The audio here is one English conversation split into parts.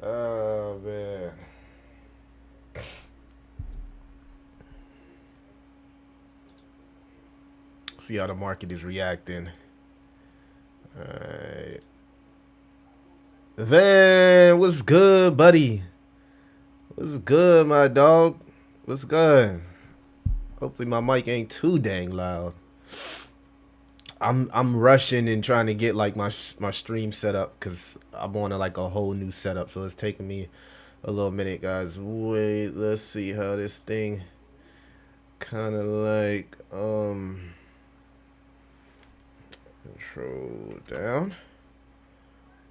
Oh man. See how the market is reacting. Alright. Van, what's good, buddy? What's good, my dog? What's good? Hopefully my mic ain't too dang loud. I'm rushing and trying to get like my stream set up because I'm on like a whole new setup, so it's taking me a little minute, guys. Wait, let's see how this thing kind of like control down.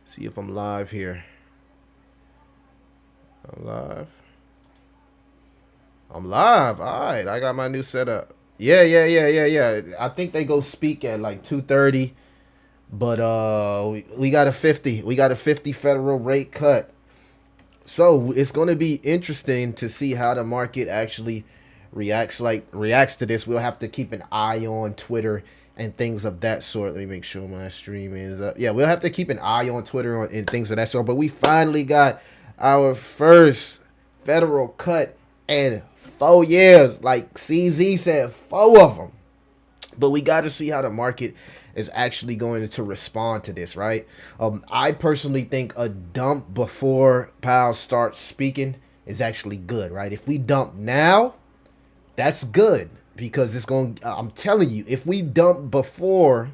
See if I'm live here. I'm live. I'm live. All right, I got my new setup. Yeah. I think they go speak at like 2:30, but we got a 50. We got a 50 federal rate cut. So it's going to be interesting to see how the market actually reacts to this. We'll have to keep an eye on Twitter and things of that sort. Let me make sure my stream is up. Yeah, we'll have to keep an eye on Twitter and things of that sort. But we finally got our first federal cut in 4 years. Like CZ said, 4 of them. But we got to see how the market is actually going to respond to this, right? I personally think a dump before Powell starts speaking is actually good, right? If we dump now, that's good because it's going. I'm telling you, if we dump before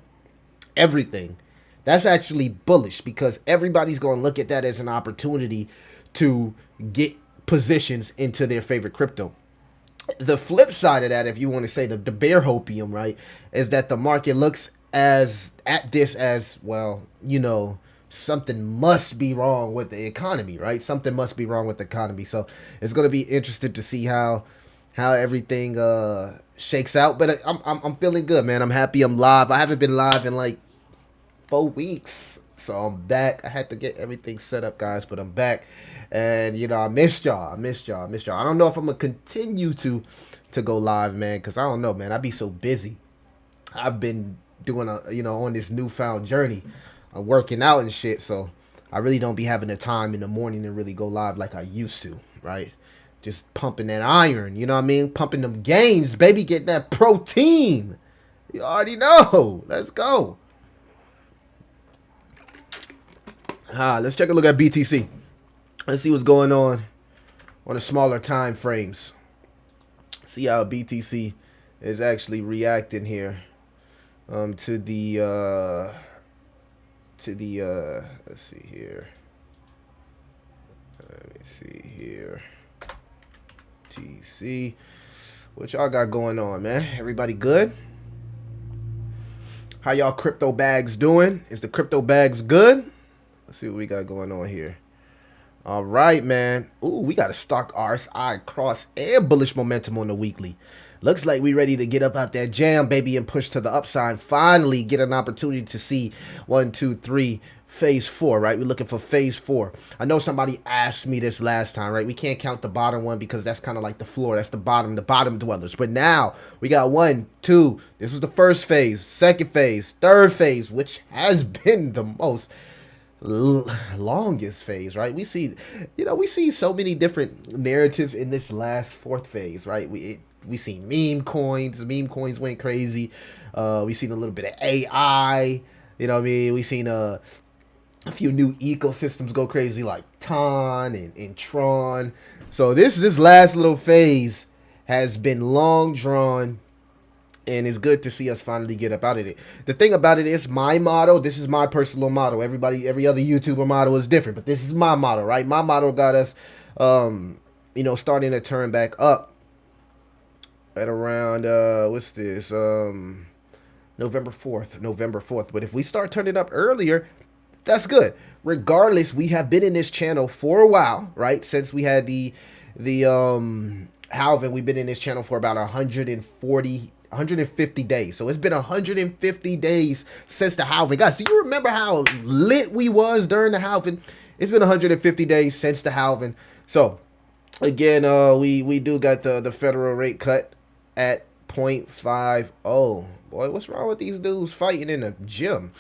everything, that's actually bullish because everybody's going to look at that as an opportunity to get positions into their favorite crypto. The flip side of that, if you want to say the bear hopium, right, is that the market looks as at this as well, something must be wrong with the economy, right? Something must be wrong with the economy. So it's going to be interesting to see how everything shakes out. But I'm feeling good, man. I'm happy. I'm live. I haven't been live in like 4 weeks. So I'm back. I had to get everything set up, guys, but I'm back. And I missed y'all. I don't know if I'm gonna continue to go live, man, because I don't know, man. I be so busy. I've been doing on this newfound journey, working out and shit. So I really don't be having the time in the morning to really go live like I used to, right? Just pumping that iron, you know what I mean? Pumping them gains, baby. Get that protein. You already know. Let's go. Let's take a look at BTC. Let's see what's going on the smaller time frames. See how BTC is actually reacting here to the let's see here. Let me see here. TC. What y'all got going on, man? Everybody good? How y'all crypto bags doing? Is the crypto bags good? Let's see what we got going on here. All right, man. Ooh, we got a stock RSI cross and bullish momentum on the weekly. Looks like we ready to get up out that jam, baby, and push to the upside. Finally get an opportunity to see 1, 2, 3, phase 4, right? We're looking for phase 4. I know somebody asked me this last time, right? We can't count the bottom one because that's kind of like the floor. That's the bottom dwellers. But now we got 1, 2. This was the first phase, second phase, third phase, which has been the most longest phase, right? We see so many different narratives in this last fourth phase, right? We see meme coins went crazy. We seen a little bit of AI, you know what I mean? We seen a few new ecosystems go crazy like Ton and Tron. So this last little phase has been long drawn, and it's good to see us finally get up out of it. The thing about it is my motto. This is my personal motto. Every other YouTuber motto is different, but this is my motto, right? My motto got us, starting to turn back up at around what's this? November 4th. But if we start turning up earlier, that's good. Regardless, we have been in this channel for a while, right? Since we had the halving, we've been in this channel for about 150 days. So it's been 150 days since the halving. Guys, do you remember how lit we was during the halving? It's been 150 days since the halving. So again, we do got the federal rate cut at 0.50. Boy, what's wrong with these dudes fighting in a gym?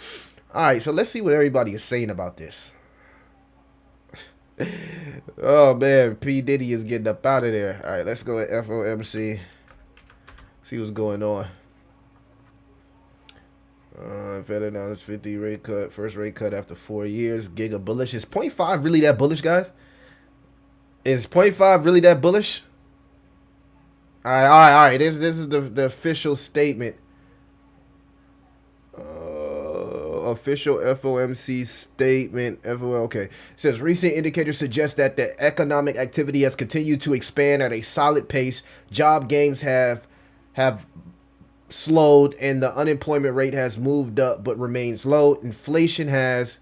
All right, so let's see what everybody is saying about this. Oh man, P Diddy is getting up out of there. All right, let's go at FOMC. See what's going on. Fed announced 50 rate cut, first rate cut after 4 years. Giga bullish. Is point 0.5 really that bullish, guys? Is point 0.5 really that bullish? All right, all right, all right. This is the official statement. Official FOMC statement. Okay. It says recent indicators suggest that the economic activity has continued to expand at a solid pace. Job gains have slowed, and the unemployment rate has moved up but remains low. Inflation has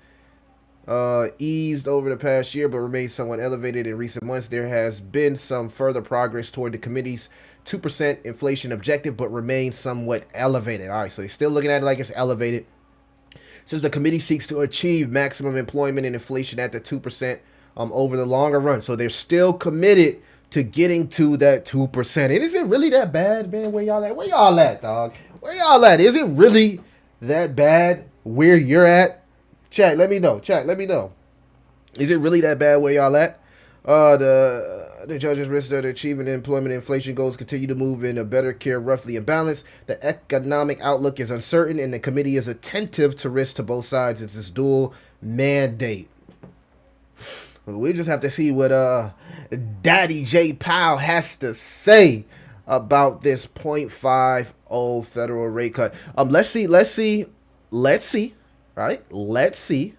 eased over the past year but remains somewhat elevated in recent months. There has been some further progress toward the committee's 2% inflation objective but remains somewhat elevated. All right, so they're still looking at it like it's elevated. Says the committee seeks to achieve maximum employment and inflation at the 2% over the longer run. So they're still committed to getting to that 2%. And is it really that bad, man? Where y'all at? Where y'all at, dog? Where y'all at? Is it really that bad where you're at? Chat, let me know. Chat, let me know. Is it really that bad where y'all at? The judges risk that achieving employment and inflation goals continue to move in a better care, roughly in balance. The economic outlook is uncertain, and the committee is attentive to risks to both sides. It's this dual mandate. We just have to see what Daddy J Powell has to say about this 0.50 federal rate cut. Let's see, right? Let's see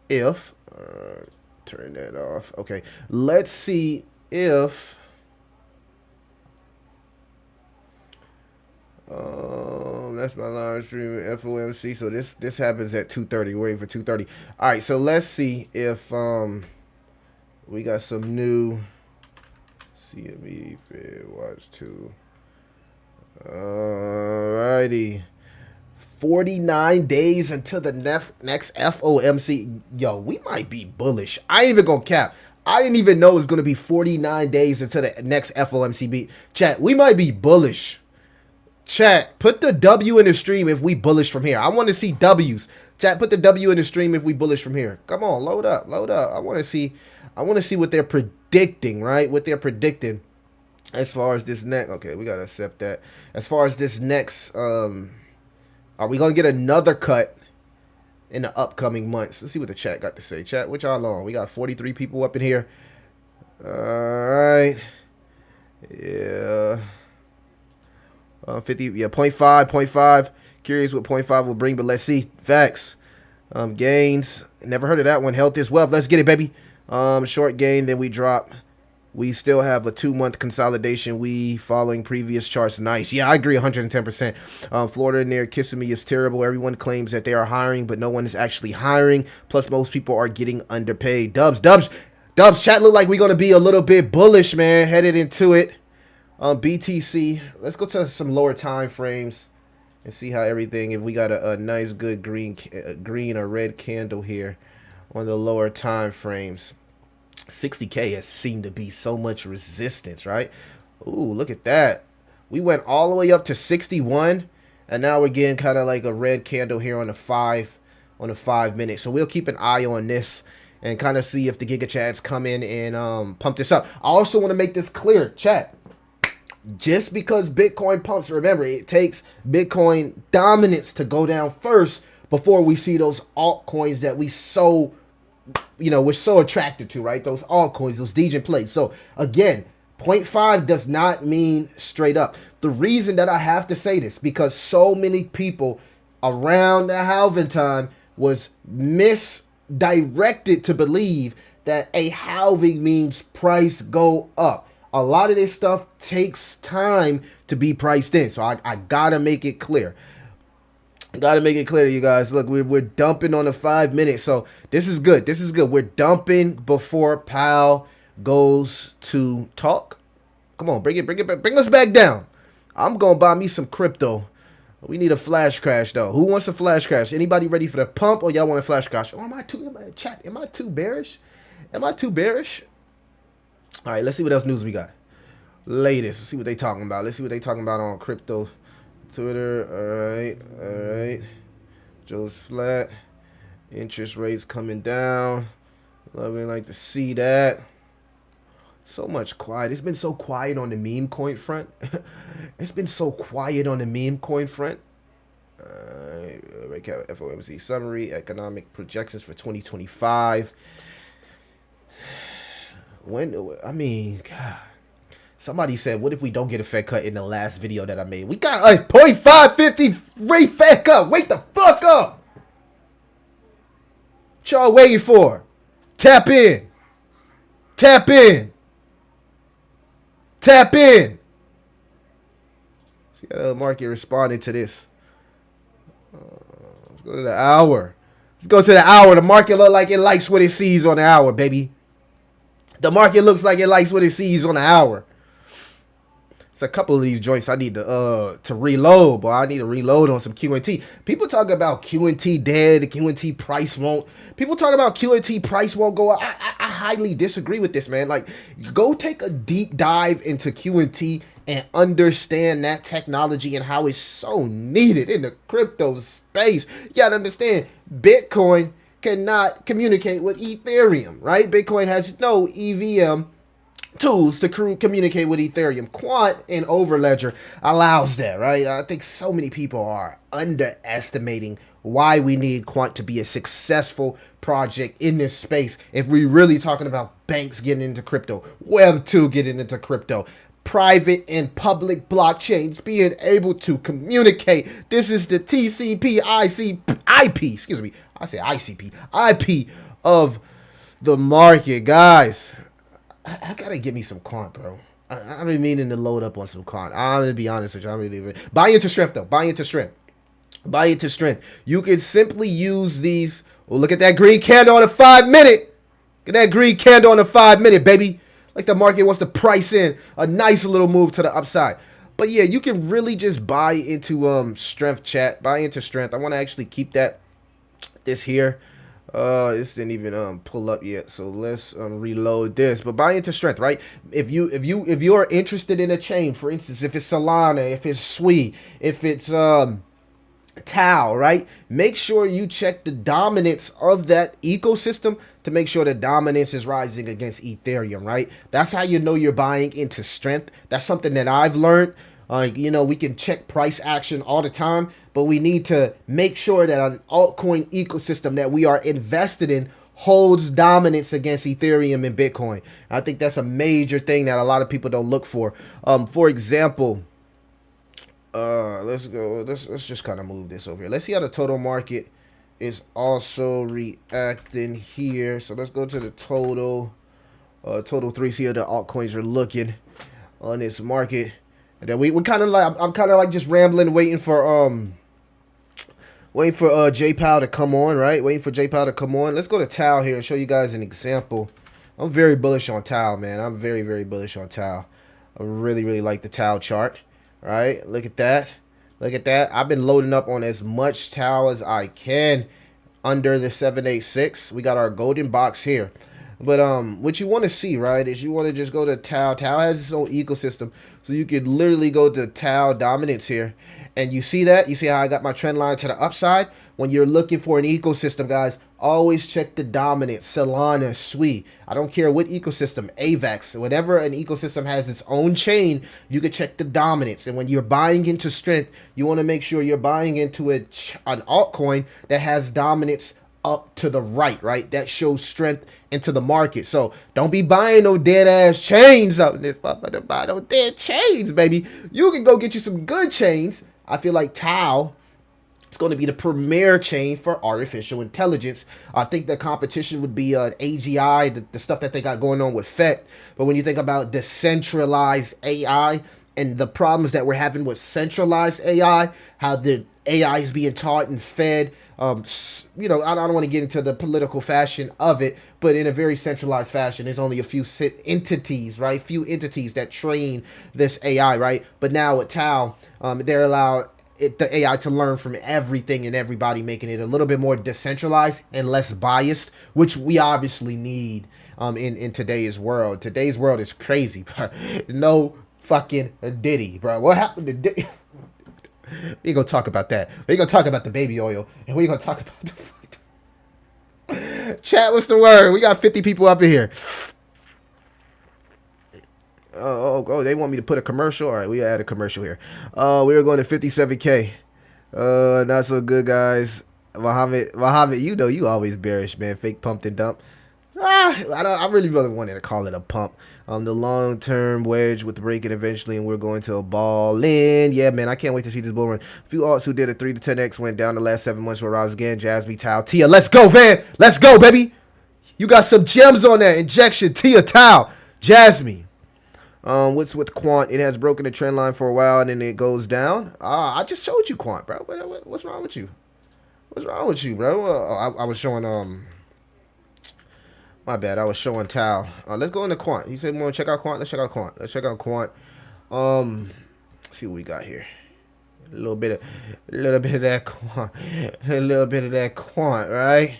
if turn that off. Okay, let's see if that's my live stream FOMC. So this happens at 2:30. Waiting for 2:30. All right, so let's see if we got some new CME Fed Watch 2. Alrighty. 49 days until the next FOMC. Yo, we might be bullish. I ain't even gonna cap. I didn't even know it was gonna be 49 days until the next FOMC beat. Chat, we might be bullish. Chat, put the W in the stream if we bullish from here. I want to see W's. Chat, put the W in the stream if we bullish from here. Come on, load up, load up. I want to see what they're predicting, right? What they're predicting as far as this next. Okay, we gotta accept that. As far as this next, are we gonna get another cut in the upcoming months? Let's see what the chat got to say. Chat, what y'all on? We got 43 people up in here. All right. Yeah. 50. Yeah, 0.5. Curious what 0.5 will bring, but let's see. Facts. Gains. Never heard of that one. Health is wealth. Let's get it, baby. Short gain. Then we drop. We still have a 2-month consolidation. We following previous charts. Nice. Yeah, I agree 110%. Florida in there kissing me is terrible. Everyone claims that they are hiring, but no one is actually hiring. Plus, most people are getting underpaid. Dubs. Chat look like we're going to be a little bit bullish, man, headed into it. BTC. Let's go to some lower time frames and see how everything, if we got a nice, good green or red candle here on the lower time frames. 60K has seemed to be so much resistance, right? Ooh, look at that. We went all the way up to 61, and now we're getting kind of like a red candle here on the 5 minute. So we'll keep an eye on this and kind of see if the Giga Chats come in and pump this up. I also want to make this clear, chat. Just because Bitcoin pumps, remember, it takes Bitcoin dominance to go down first before we see those altcoins that we're so attracted to, right? Those altcoins, those Degen plays. So again, 0.5 does not mean straight up. The reason that I have to say this, because so many people around the halving time was misdirected to believe that a halving means price go up. A lot of this stuff takes time to be priced in. So I gotta make it clear. Gotta make it clear to you guys. Look, we're dumping on the 5 minutes. So this is good. This is good. We're dumping before Powell goes to talk. Come on, bring it back. Bring us back down. I'm gonna buy me some crypto. We need a flash crash though. Who wants a flash crash? Anybody ready for the pump, or y'all want a flash crash? Oh, am I too bearish? Am I too bearish? All right, let's see what else news we got. Latest. Let's see what they talking about. Let's see what they talking about on crypto Twitter. All right. Joe's flat. Interest rates coming down. Loving like to see that. So much quiet. It's been so quiet on the meme coin front. It's been so quiet on the meme coin front. Recap FOMC summary, economic projections for 2025. I mean, God. Somebody said, what if we don't get a Fed cut in the last video that I made? We got a 0.550 rate Fed cut. Wake the fuck up. What y'all waiting for? Tap in. Tap in. Tap in. See how the market responded to this. Let's go to the hour. Let's go to the hour. The market look like it likes what it sees on the hour, baby. The market looks like it likes what it sees on the hour. It's a couple of these joints I need to reload, boy. I need to reload on some QNT. People talk about QNT dead, the QNT price won't. People talk about QNT price won't go up. I highly disagree with this, man. Like, go take a deep dive into QNT and understand that technology and how it's so needed in the crypto space. You gotta understand, Bitcoin cannot communicate with Ethereum, right? Bitcoin has no EVM tools to communicate with Ethereum. Quant and Overledger allows that, right? I think so many people are underestimating why we need Quant to be a successful project in this space. If we're really talking about banks getting into crypto, Web2 getting into crypto, private and public blockchains being able to communicate. This is the TCP IP, excuse me. I say ICP, IP of the market, guys. I gotta get me some Quant, bro. I've been meaning to load up on some Quant. I'm gonna be honest with you. I'm really buy into strength though. Buy into strength. Buy into strength. You can simply use these. Oh, look at that green candle on a 5-minute. Look at that green candle on a 5-minute, baby. Like the market wants to price in a nice little move to the upside. But yeah, you can really just buy into strength, chat. Buy into strength. I want to actually keep this here. This didn't even pull up yet, so let's reload this. But buy into strength, right? If you are interested in a chain, for instance, if it's Solana, if it's Sui, if it's Tau, right? Make sure you check the dominance of that ecosystem to make sure the dominance is rising against Ethereum, right? That's how you know you're buying into strength. That's something that I've learned. You know, we can check price action all the time, but we need to make sure that an altcoin ecosystem that we are invested in holds dominance against Ethereum and Bitcoin. I think that's a major thing that a lot of people don't look for. For example, let's go. Let's just kind of move this over here. Let's see how the total market is also reacting here. So let's go to the total 3. See how the altcoins are looking on this market. And then we're kind of like, I'm kind of like just rambling, waiting for J Powell to come on, right? Waiting for J Powell to come on. Let's go to Tau here and show you guys an example. I'm very bullish on Tau, man. I'm very, very bullish on Tau. I really, really like the Tau chart, right? Look at that. Look at that. I've been loading up on as much Tau as I can under the 786. We got our golden box here. But what you want to see, right, is you want to just go to Tau. Tau has its own ecosystem, so you could literally go to Tau dominance here, and you see that. You see how I got my trend line to the upside. When you're looking for an ecosystem, guys, always check the dominance. Solana, Sui. I don't care what ecosystem, AVAX, whatever an ecosystem has its own chain, you can check the dominance. And when you're buying into strength, you want to make sure you're buying into an altcoin that has dominance up to the right? That shows strength into the market. So don't be buying no dead ass chains up in this motherfucker. Buy no dead chains, baby. You can go get you some good chains. I feel like Tau is going to be the premier chain for artificial intelligence. I think the competition would be AGI, the stuff that they got going on with FET. But when you think about decentralized AI and the problems that we're having with centralized AI, how the AI is being taught and fed, you know, I don't want to get into the political fashion of it, but in a very centralized fashion. There's only a few entities, right? Few entities that train this AI, right? But now with Tau, they're allowed the AI to learn from everything and everybody, making it a little bit more decentralized and less biased, which we obviously need in today's world. Today's world is crazy, bro. No fucking Diddy, bro. What happened to Diddy? We're gonna talk about that. We're gonna talk about the baby oil, and we're gonna talk about the Chat, what's the word? We got 50 people up in here. Oh, they want me to put a commercial? All right, we add a commercial here. We're going to 57K. Not so good, guys. Muhammad, you know you always bearish, man. Fake pumped and dump. I really wanted to call it a pump. The long-term wedge with the breaking eventually, and we're going to a ball in. Yeah, man, I can't wait to see this bull run. A few alts who did a 3 to 10x went down the last 7 months for rise again. Jasmine, Tao, Tia, let's go, man. Let's go, baby. You got some gems on that injection. Tia, Tao, Jasmine. What's with Quant? It has broken the trend line for a while, and then it goes down. I just showed you Quant, bro. What's wrong with you? What's wrong with you, bro? I was showing my bad. I was showing Tao. Let's go into Quant. He said we want to check out Quant. Let's check out Quant. Let's check out Quant. Let's see what we got here. A little bit of that Quant. A little bit of that Quant, right?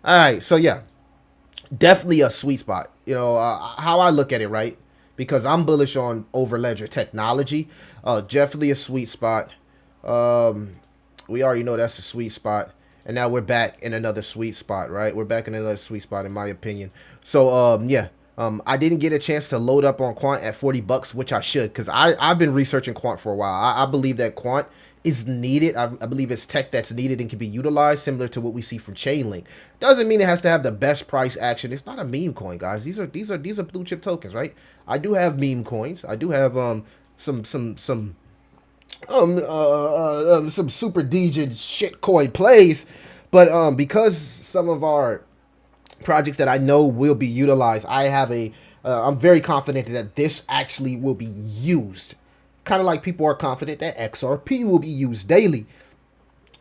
All right. So yeah, definitely a sweet spot. You know how I look at it, right? Because I'm bullish on Overledger technology. Definitely a sweet spot. We already know that's a sweet spot. And now we're back in another sweet spot, right? We're back in another sweet spot, in my opinion. So, yeah. I didn't get a chance to load up on Quant at 40 bucks, which I should, because I've been researching Quant for a while. I believe that Quant is needed. I believe it's tech that's needed and can be utilized, similar to what we see from Chainlink. Doesn't mean it has to have the best price action. It's not a meme coin, guys. These are blue chip tokens, right? I do have meme coins. I do have some super DJ shit coin plays, but because some of our projects that I know will be utilized, I have I'm very confident that this actually will be used. Kind of like people are confident that XRP will be used daily.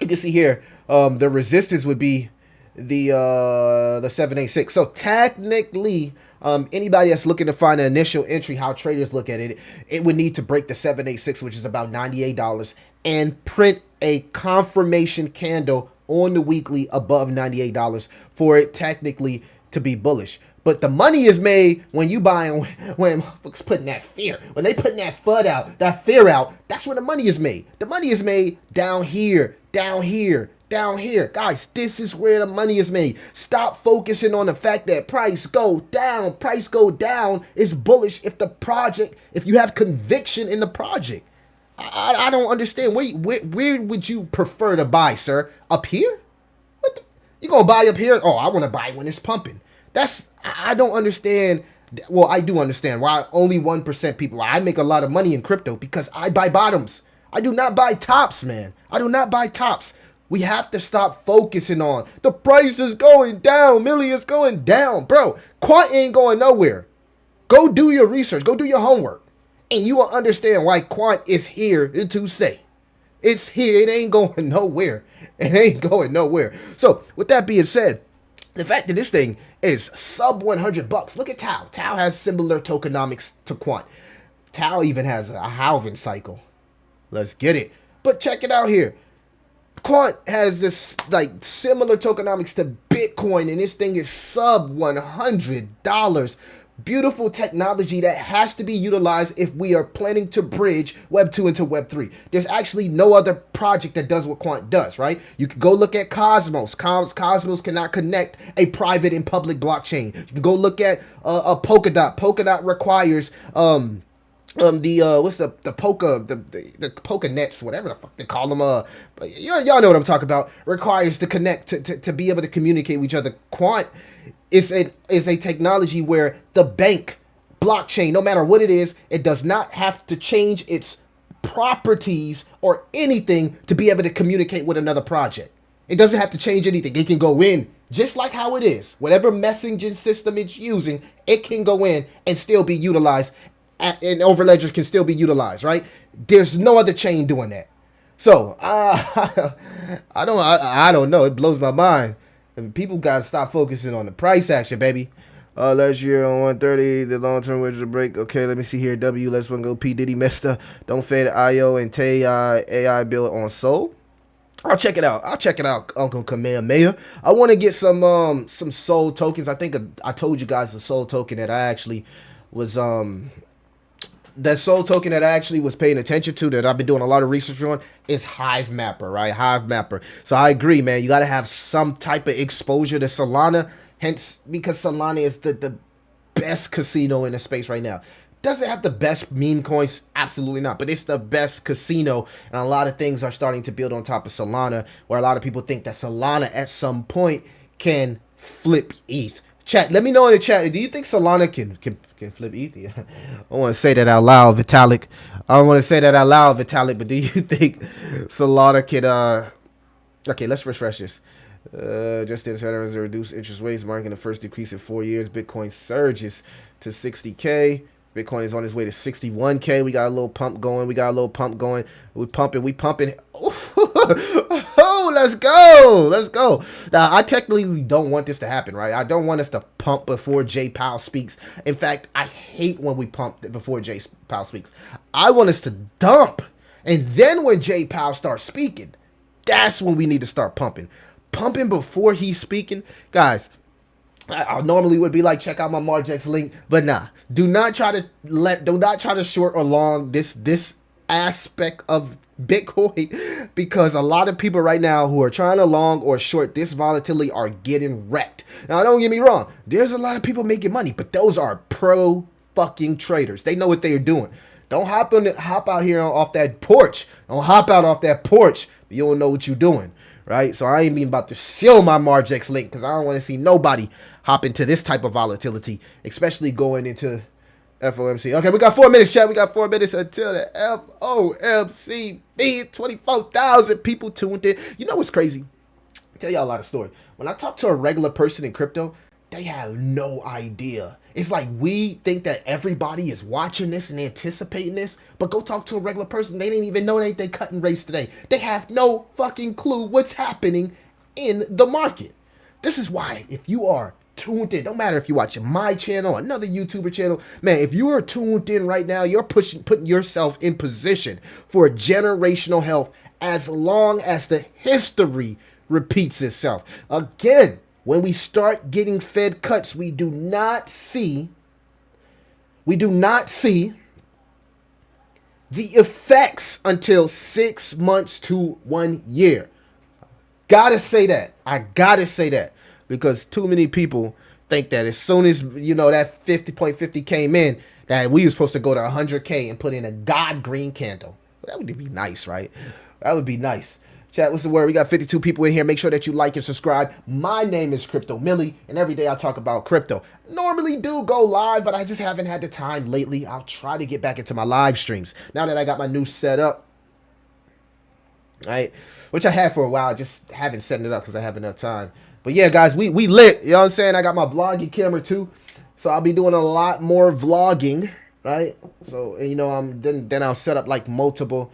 You can see here, the resistance would be the 786. So technically, anybody that's looking to find an initial entry, how traders look at it, it would need to break the 786, which is about $98, and print a confirmation candle on the weekly above $98 for it technically to be bullish. But the money is made when you buy, when folks putting that fear, when they putting that FUD out, that fear out, that's where the money is made. The money is made down here, down here, down here. Guys, this is where the money is made. Stop focusing on the fact that price go down. Price go down is bullish if you have conviction in the project. I don't understand. Where would you prefer to buy, sir? Up here? You gonna buy up here? Oh, I want to buy when it's pumping. I don't understand. Well, I do understand why only 1% people. I make a lot of money in crypto because I buy bottoms. I do not buy tops, man. I do not buy tops. We have to stop focusing on the price is going down, millions going down. Bro, Quant ain't going nowhere. Go do your research. Go do your homework. And you will understand why Quant is here to stay. It's here. It ain't going nowhere. It ain't going nowhere. So, with that being said, the fact that this thing is sub 100 bucks. Look at Tao. Tao has similar tokenomics to Quant. Tao even has a halving cycle. Let's get it. But check it out here. Quant has this like similar tokenomics to Bitcoin, and this thing is sub $100. Beautiful technology that has to be utilized if we are planning to bridge Web 2 into Web 3. There's actually no other project that does what Quant does, right? You can go look at Cosmos. Cosmos cannot connect a private and public blockchain. You can go look at a Polkadot. Polkadot requires the Polka nets, whatever the fuck they call them, y'all know what I'm talking about, requires to connect to be able to communicate with each other. Quant is a technology where the bank blockchain, no matter what it is, it does not have to change its properties or anything to be able to communicate with another project. It doesn't have to change anything. It can go in just like how it is. Whatever messaging system it's using, it can go in and still be utilized, and Overledger can still be utilized, right? There's no other chain doing that. So I don't know. It blows my mind. And people gotta stop focusing on the price action, baby. Last year on 130, the long-term wedge to break. Okay, let me see here. Let's one go. P Diddy messed up. Don't fade IO and Tay AI build on Sol. I'll check it out. Uncle Kamehameha. I want to get some Sol tokens. I think I told you guys the Sol token that I actually was that Sol token that I actually was paying attention to, that I've been doing a lot of research on, is Hive Mapper, right? Hive Mapper. So I agree, man. You got to have some type of exposure to Solana Hence, because Solana is the best casino in the space right now. Does it have the best meme coins? Absolutely not. But it's the best casino, and a lot of things are starting to build on top of Solana, where a lot of people think that Solana at some point can flip ETH. Chat, let me know in the chat. Do you think Solana can flip ETH? Yeah. I want to say that out loud, Vitalik. I don't want to say that out loud, Vitalik. But do you think Solana can? Okay, let's refresh this. Just as Federal Reserve reduced interest rates, marking the first decrease in 4 years, Bitcoin surges to 60K. Bitcoin is on its way to 61K. We got a little pump going. We pumping. Oh, let's go. Let's go. Now, I technically don't want this to happen, right? I don't want us to pump before Jay Powell speaks. In fact, I hate when we pump before Jay Powell speaks. I want us to dump. And then when Jay Powell starts speaking, that's when we need to start pumping. Pumping before he's speaking. Guys, I normally would be like, check out my Margex link, but nah. Do not try to short or long this aspect of Bitcoin, because a lot of people right now who are trying to long or short this volatility are getting wrecked. Now, don't get me wrong. There's a lot of people making money, but those are pro fucking traders. They know what they are doing. Don't hop out here off that porch. Don't hop out off that porch. You don't know what you're doing. Right, so I ain't even about to show my Margex link because I don't want to see nobody hop into this type of volatility, especially going into FOMC. Okay, we got 4 minutes, chat. We got 4 minutes until the FOMC. 24,000 people tuned in. You know what's crazy? I'll tell y'all a lot of story. When I talk to a regular person in crypto, they have no idea. It's like we think that everybody is watching this and anticipating this, but go talk to a regular person. They didn't even know they cutting rates today. They have no fucking clue what's happening in the market. This is why, if you are tuned in, don't matter if you're watching my channel, another YouTuber channel, man, if you are tuned in right now, you're putting yourself in position for generational health as long as the history repeats itself. Again, when we start getting Fed cuts, we do not see the effects until 6 months to 1 year. Gotta say that. I gotta say that. Because too many people think that as soon as, that 50.50 came in, that we were supposed to go to 100K and put in a God green candle. That would be nice, right? That would be nice. Chat, what's the word? We got 52 people in here. Make sure that you like and subscribe. My name is Crypto Millie, and every day I talk about crypto. Normally do go live, but I just haven't had the time lately. I'll try to get back into my live streams now that I got my new setup, right? Which I had for a while. I just haven't set it up because I have enough time. But yeah, guys, we lit. You know what I'm saying? I got my vlogging camera too, so I'll be doing a lot more vlogging. Right, so then I'll set up like multiple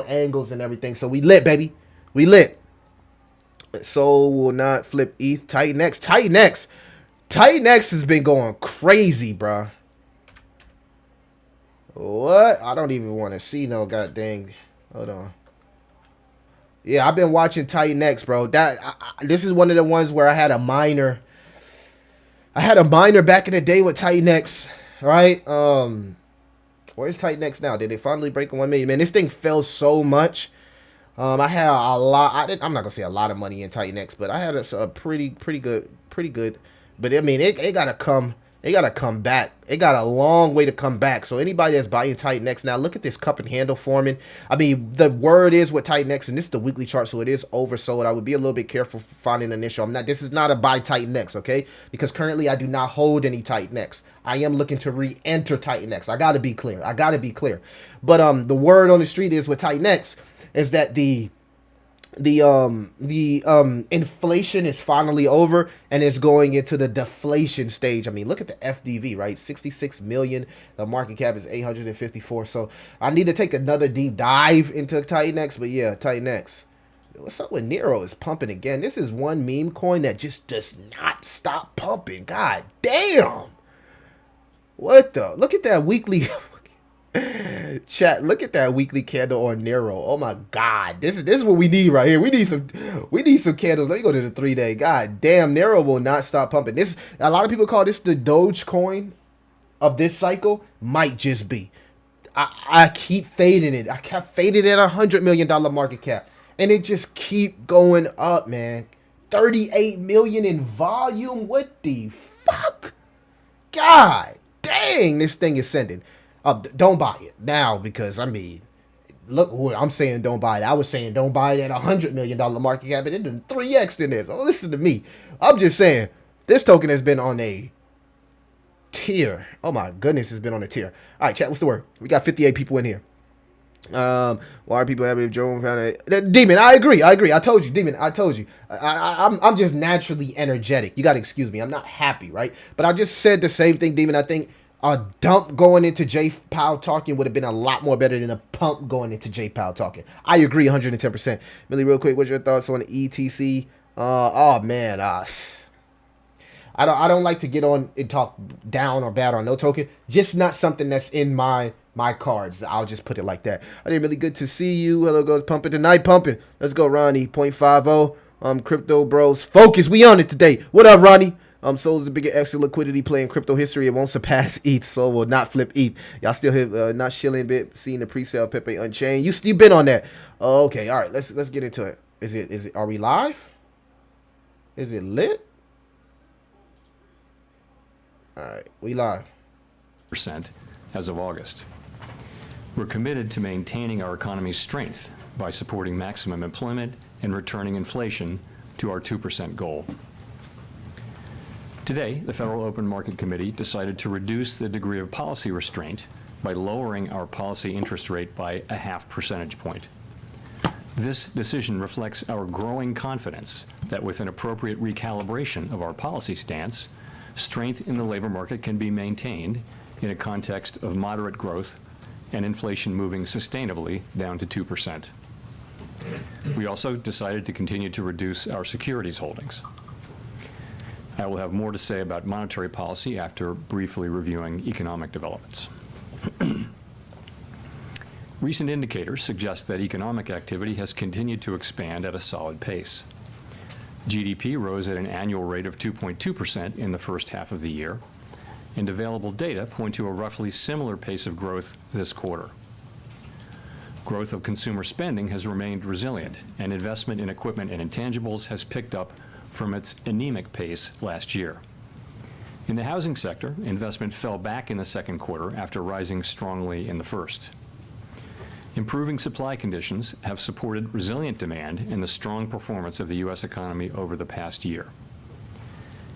angles and everything. So we lit, baby. We lit. So will not flip ETH. Titan X has been going crazy, bruh. What? I don't even want to see no goddamn. Hold on. Yeah, I've been watching Titan X, bro. This is one of the ones where I had a miner. Back in the day with Titan X, right? Where's Titan X now? Did it finally break 1 million? Man, this thing fell so much. I had a lot. I'm not gonna say a lot of money in Titan X, but I had a pretty good. But I mean, it gotta come. It gotta come back. It got a long way to come back. So anybody that's buying Titan X now, look at this cup and handle forming. I mean, the word is with Titan X, and this is the weekly chart, so it is oversold. I would be a little bit careful finding an issue. This is not a buy Titan X, okay? Because currently I do not hold any Titan X. I am looking to re-enter Titan X. I gotta be clear. But the word on the street is with Titan X is that the inflation is finally over and it's going into the deflation stage. I mean, look at the FDV, right? 66 million. The market cap is 854. So I need to take another deep dive into Titan X. But yeah, Titan X. What's up with Nero is pumping again? This is one meme coin that just does not stop pumping. God damn. What the? Look at that weekly. Chat, look at that weekly candle on Nero. Oh my god, this is what we need right here. We need some candles. Let me go to the 3-day. God damn, Nero will not stop pumping. This, a lot of people call this the Doge coin of this cycle. Might just be. I keep fading it. I kept fading at $100 million market cap, and it just keep going up, man. 38 million in volume. What the fuck? God dang, this thing is sending. Don't buy it now because, I mean, look, I'm saying don't buy it. I was saying don't buy it at $100 million market cap. It did 3x in it. Oh, listen to me. I'm just saying this token has been on a tier. Oh my goodness, it's been on a tier. All right, chat, what's the word? We got 58 people in here. Why are people happy if Joe found it? Demon, I agree. I told you, Demon. I told you. I'm just naturally energetic. You gotta excuse me. I'm not happy, right? But I just said the same thing, Demon. I think a dump going into J Powell talking would have been a lot more better than a pump going into J Powell talking. I agree 110%. Really, real quick, what's your thoughts on ETC? Oh man, I don't like to get on and talk down or bad on no token. Just not something that's in my cards. I'll just put it like that. I think really good to see you. Hello, goes pumping tonight. Pumping. Let's go, Ronnie. 0.50. Crypto bros. Focus. We on it today. What up, Ronnie? Sol is the biggest extra liquidity play in crypto history. It won't surpass ETH. Sol will not flip ETH. Y'all still have not shilling bit. Seeing the pre-sale Pepe Unchained. You been on that? Oh, okay. All right. Let's get into it. Is it? Are we live? Is it lit? All right. We live. % as of August. We're committed to maintaining our economy's strength by supporting maximum employment and returning inflation to our 2% goal. Today, the Federal Open Market Committee decided to reduce the degree of policy restraint by lowering our policy interest rate by a half percentage point. This decision reflects our growing confidence that with an appropriate recalibration of our policy stance, strength in the labor market can be maintained in a context of moderate growth and inflation moving sustainably down to 2%. We also decided to continue to reduce our securities holdings. I will have more to say about monetary policy after briefly reviewing economic developments. Recent indicators suggest that economic activity has continued to expand at a solid pace. GDP rose at an annual rate of 2.2% in the first half of the year, and available data point to a roughly similar pace of growth this quarter. Growth of consumer spending has remained resilient, and investment in equipment and intangibles has picked up from its anemic pace last year. In the housing sector, investment fell back in the second quarter after rising strongly in the first. Improving supply conditions have supported resilient demand and the strong performance of the U.S. economy over the past year.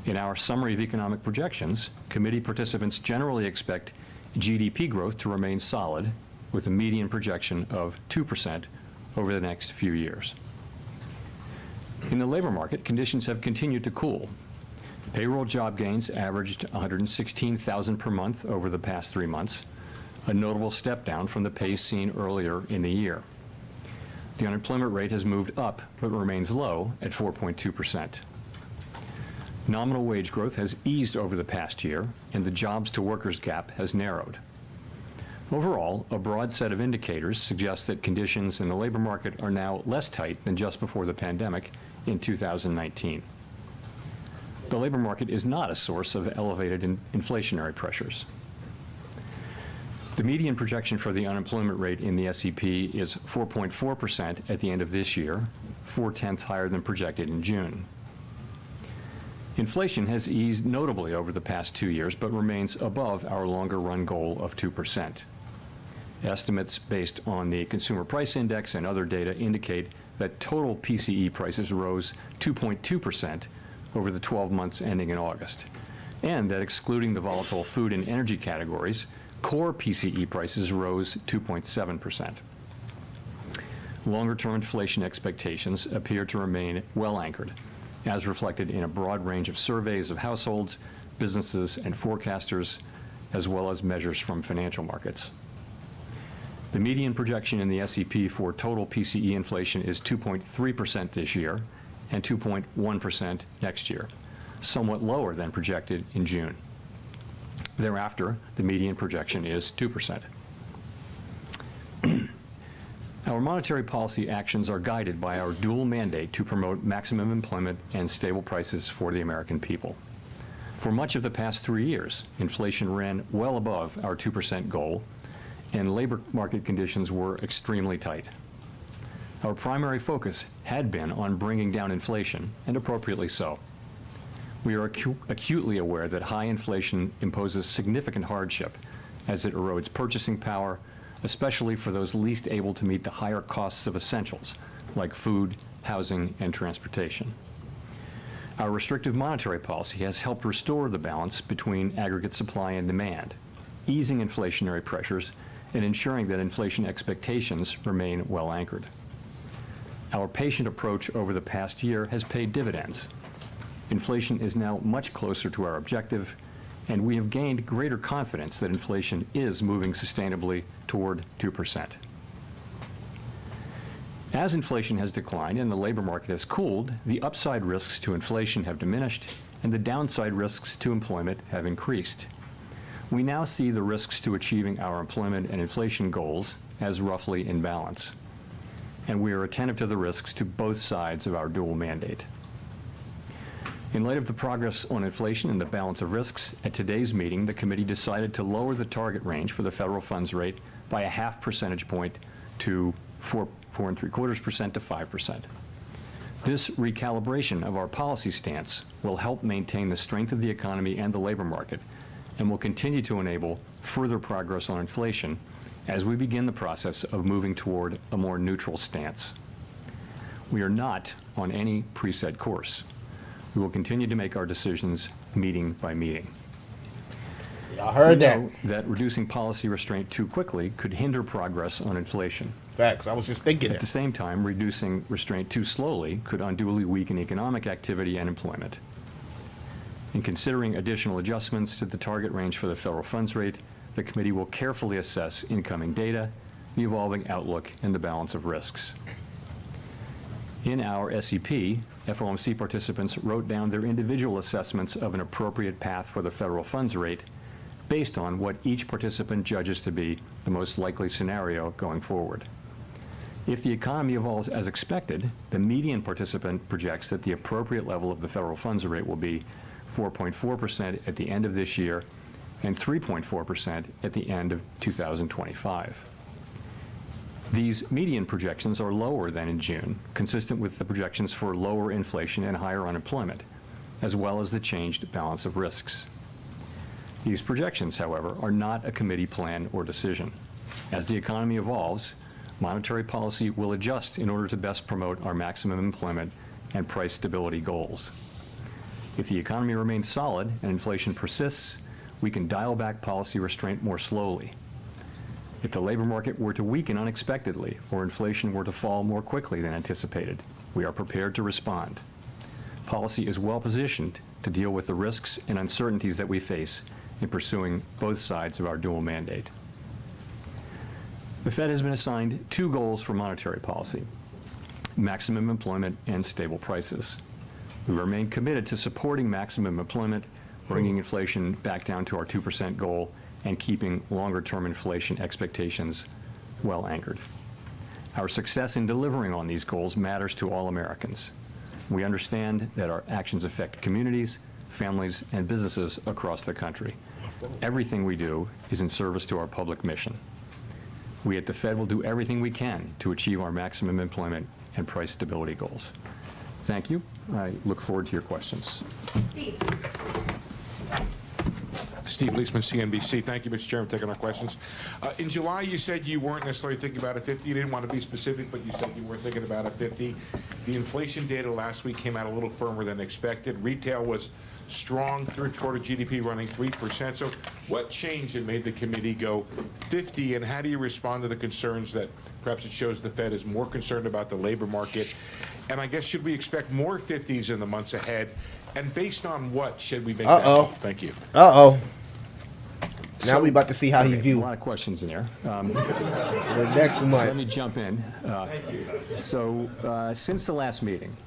In our summary of economic projections, committee participants generally expect GDP growth to remain solid, with a median projection of 2% over the next few years. In the labor market, conditions have continued to cool. Payroll job gains averaged 116,000 per month over the past 3 months, a notable step down from the pace seen earlier in the year. The unemployment rate has moved up, but remains low at 4.2%. Nominal wage growth has eased over the past year, and the jobs-to-workers gap has narrowed. Overall, a broad set of indicators suggests that conditions in the labor market are now less tight than just before the pandemic in 2019. The labor market is not a source of elevated inflationary pressures. The median projection for the unemployment rate in the SEP is 4.4% at the end of this year, 0.4 higher than projected in June. Inflation has eased notably over the past 2 years, but remains above our longer-run goal of 2%. Estimates based on the Consumer Price Index and other data indicate that total PCE prices rose 2.2% over the 12 months ending in August, and that excluding the volatile food and energy categories, core PCE prices rose 2.7%. Longer-term inflation expectations appear to remain well anchored, as reflected in a broad range of surveys of households, businesses, and forecasters, as well as measures from financial markets. The median projection in the SEP for total PCE inflation is 2.3% this year and 2.1% next year, somewhat lower than projected in June. Thereafter, the median projection is 2%. Our monetary policy actions are guided by our dual mandate to promote maximum employment and stable prices for the American people. For much of the past 3 years, inflation ran well above our 2% goal, and labor market conditions were extremely tight. Our primary focus had been on bringing down inflation, and appropriately so. We are acutely aware that high inflation imposes significant hardship as it erodes purchasing power, especially for those least able to meet the higher costs of essentials like food, housing, and transportation. Our restrictive monetary policy has helped restore the balance between aggregate supply and demand, easing inflationary pressures and ensuring that inflation expectations remain well anchored. Our patient approach over the past year has paid dividends. Inflation is now much closer to our objective, and we have gained greater confidence that inflation is moving sustainably toward 2%. As inflation has declined and the labor market has cooled, the upside risks to inflation have diminished and the downside risks to employment have increased. We now see the risks to achieving our employment and inflation goals as roughly in balance, and we are attentive to the risks to both sides of our dual mandate. In light of the progress on inflation and the balance of risks, at today's meeting, the committee decided to lower the target range for the federal funds rate by a half percentage point to 4.75% to 5%. This recalibration of our policy stance will help maintain the strength of the economy and the labor market, and will continue to enable further progress on inflation as we begin the process of moving toward a more neutral stance. We are not on any preset course. We will continue to make our decisions meeting by meeting. Y'all heard that. We know that reducing policy restraint too quickly could hinder progress on inflation. Facts. I was just thinking At the that. same time, reducing restraint too slowly could unduly weaken economic activity and employment. In considering additional adjustments to the target range for the federal funds rate, the committee will carefully assess incoming data, the evolving outlook, and the balance of risks. In our SEP, FOMC participants wrote down their individual assessments of an appropriate path for the federal funds rate based on what each participant judges to be the most likely scenario going forward. If the economy evolves as expected, the median participant projects that the appropriate level of the federal funds rate will be 4.4% at the end of this year and 3.4% at the end of 2025. These median projections are lower than in June, consistent with the projections for lower inflation and higher unemployment, as well as the changed balance of risks. These projections, however, are not a committee plan or decision. As the economy evolves, monetary policy will adjust in order to best promote our maximum employment and price stability goals. If the economy remains solid and inflation persists, we can dial back policy restraint more slowly. If the labor market were to weaken unexpectedly or inflation were to fall more quickly than anticipated, we are prepared to respond. Policy is well positioned to deal with the risks and uncertainties that we face in pursuing both sides of our dual mandate. The Fed has been assigned two goals for monetary policy: maximum employment and stable prices. We remain committed to supporting maximum employment, bringing inflation back down to our 2% goal, and keeping longer-term inflation expectations well anchored. Our success in delivering on these goals matters to all Americans. We understand that our actions affect communities, families, and businesses across the country. Everything we do is in service to our public mission. We at the Fed will do everything we can to achieve our maximum employment and price stability goals. Thank you. I look forward to your questions. Steve. Steve Leisman, CNBC. Thank you, Mr. Chairman, for taking our questions. In July, you said you weren't necessarily thinking about a 50. You didn't want to be specific, but you said you were thinking about a 50. The inflation data last week came out a little firmer than expected. Retail was strong, third quarter GDP running 3%. So what changed and made the committee go 50, and how do you respond to the concerns that perhaps it shows the Fed is more concerned about the labor market? And I guess, should we expect more 50s in the months ahead? And based on what should we make that call? Thank you. Now we about to see how he A view lot of questions in there. the next Let month. me jump in. So since the last meeting,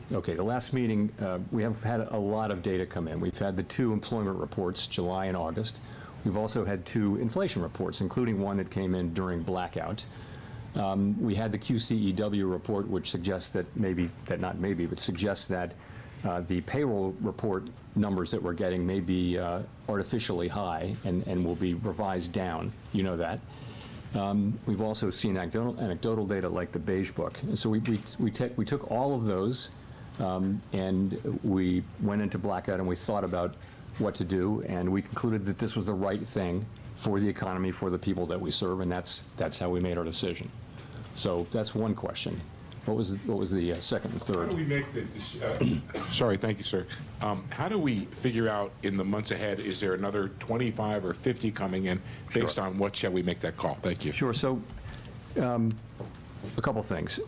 we have had a lot of data come in. We've had the two employment reports, July and August. We've also had two inflation reports, including one that came in during blackout. We had the QCEW report, which suggests that suggests that the payroll report numbers that we're getting may be artificially high and will be revised down. You know that. We've also seen anecdotal data like the Beige Book. And so we took all of those and we went into blackout and we thought about what to do, and we concluded that this was the right thing for the economy, for the people that we serve, and that's how we made our decision. So that's one question. What was the second and How third? do we make the, sorry, thank you, sir. How do we figure out in the months ahead, is there another 25 or 50 coming in? Based on what shall we make that call? Thank you. Sure. So a couple things.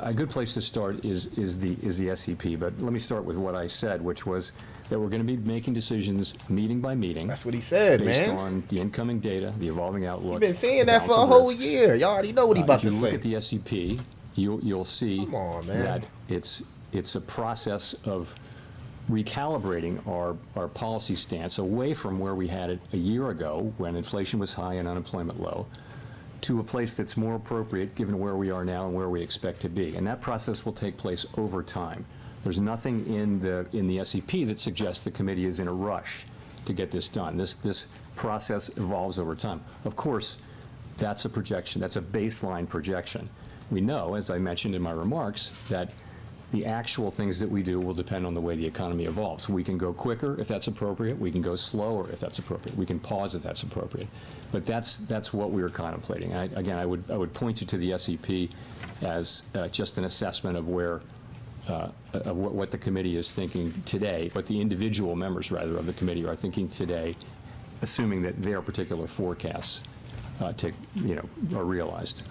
A good place to start is the SEP, but let me start with what I said, which was that we're going to be making decisions meeting by meeting. That's what he said, based man. on the incoming data, the evolving outlook. You've been saying the that for a balance of whole risks. year. Y'all already know what he about to If you look say. at the SEP, you'll see Come on, man. that it's a process of recalibrating our policy stance away from where we had it a year ago when inflation was high and unemployment low, to a place that's more appropriate given where we are now and where we expect to be. And that process will take place over time. There's nothing in the SEP that suggests the committee is in a rush to get this done. This process evolves over time. Of course, that's a projection. That's a baseline projection. We know, as I mentioned in my remarks, that the actual things that we do will depend on the way the economy evolves. We can go quicker if that's appropriate. We can go slower if that's appropriate. We can pause if that's appropriate. But that's what we were contemplating. Again, I would point you to the SEP as just an assessment of where of what the committee is thinking today, what the individual members, rather, of the committee are thinking today, assuming that their particular forecasts are realized.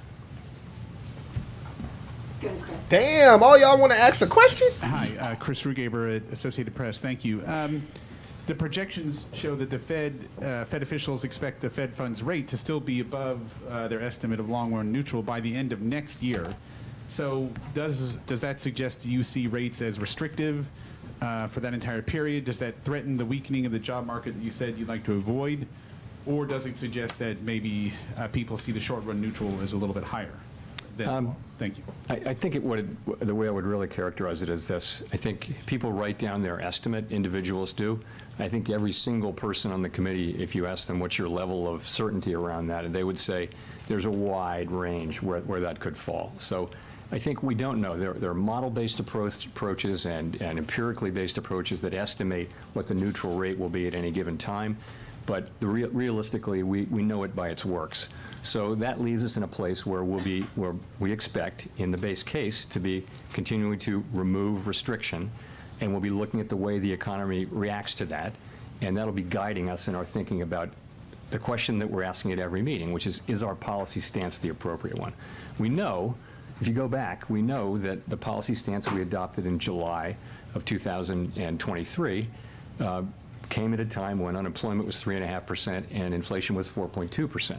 Good, Chris. Damn, all y'all want to ask a question? Hi, Chris Rugaber at Associated Press. Thank you. The projections show that the Fed officials expect the Fed funds rate to still be above their estimate of long-run neutral by the end of next year. So does that suggest you see rates as restrictive for that entire period? Does that threaten the weakening of the job market that you said you'd like to avoid? Or does it suggest that maybe people see the short-run neutral as a little bit higher? Thank you. I think the way I would really characterize it is this. I think people write down their estimate, individuals do. I think every single person on the committee, if you ask them what's your level of certainty around that, and they would say there's a wide range where that could fall. So I think we don't know. There are model-based approaches and empirically based approaches that estimate what the neutral rate will be at any given time. But realistically, we know it by its works. So that leaves us in a place where we expect, in the base case, to be continuing to remove restriction, and we'll be looking at the way the economy reacts to that, and that'll be guiding us in our thinking about the question that we're asking at every meeting, which is our policy stance the appropriate one? We know, if you go back, we know that the policy stance we adopted in July of 2023 came at a time when unemployment was 3.5% and inflation was 4.2%.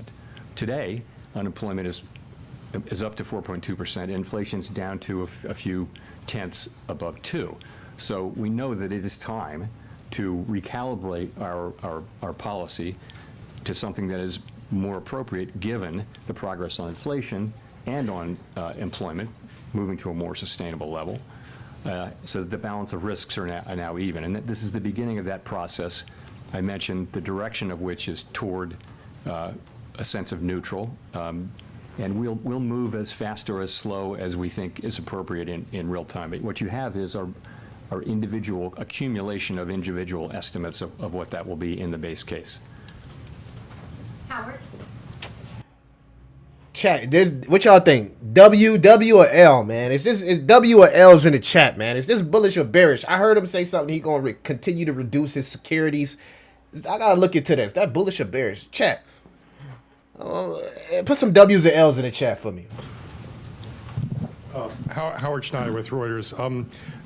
Today, unemployment is up to 4.2%, and inflation's down to a few tenths above 2. So we know that it is time to recalibrate our policy to something that is more appropriate given the progress on inflation and on employment moving to a more sustainable level. So that the balance of risks are now even. And this is the beginning of that process. I mentioned the direction of which is toward a sense of neutral. And we'll move as fast or as slow as we think is appropriate in real time. But what you have is our individual accumulation of individual estimates of what that will be in the base case. Howard? Chat, what y'all think? W or L, man? Is W or L's in the chat, man? Is this bullish or bearish? I heard him say something. He gonna continue to reduce his securities. I gotta look into this. Is that bullish or bearish? Chat. Put some W's and L's in the chat for me. Howard Schneider with Reuters.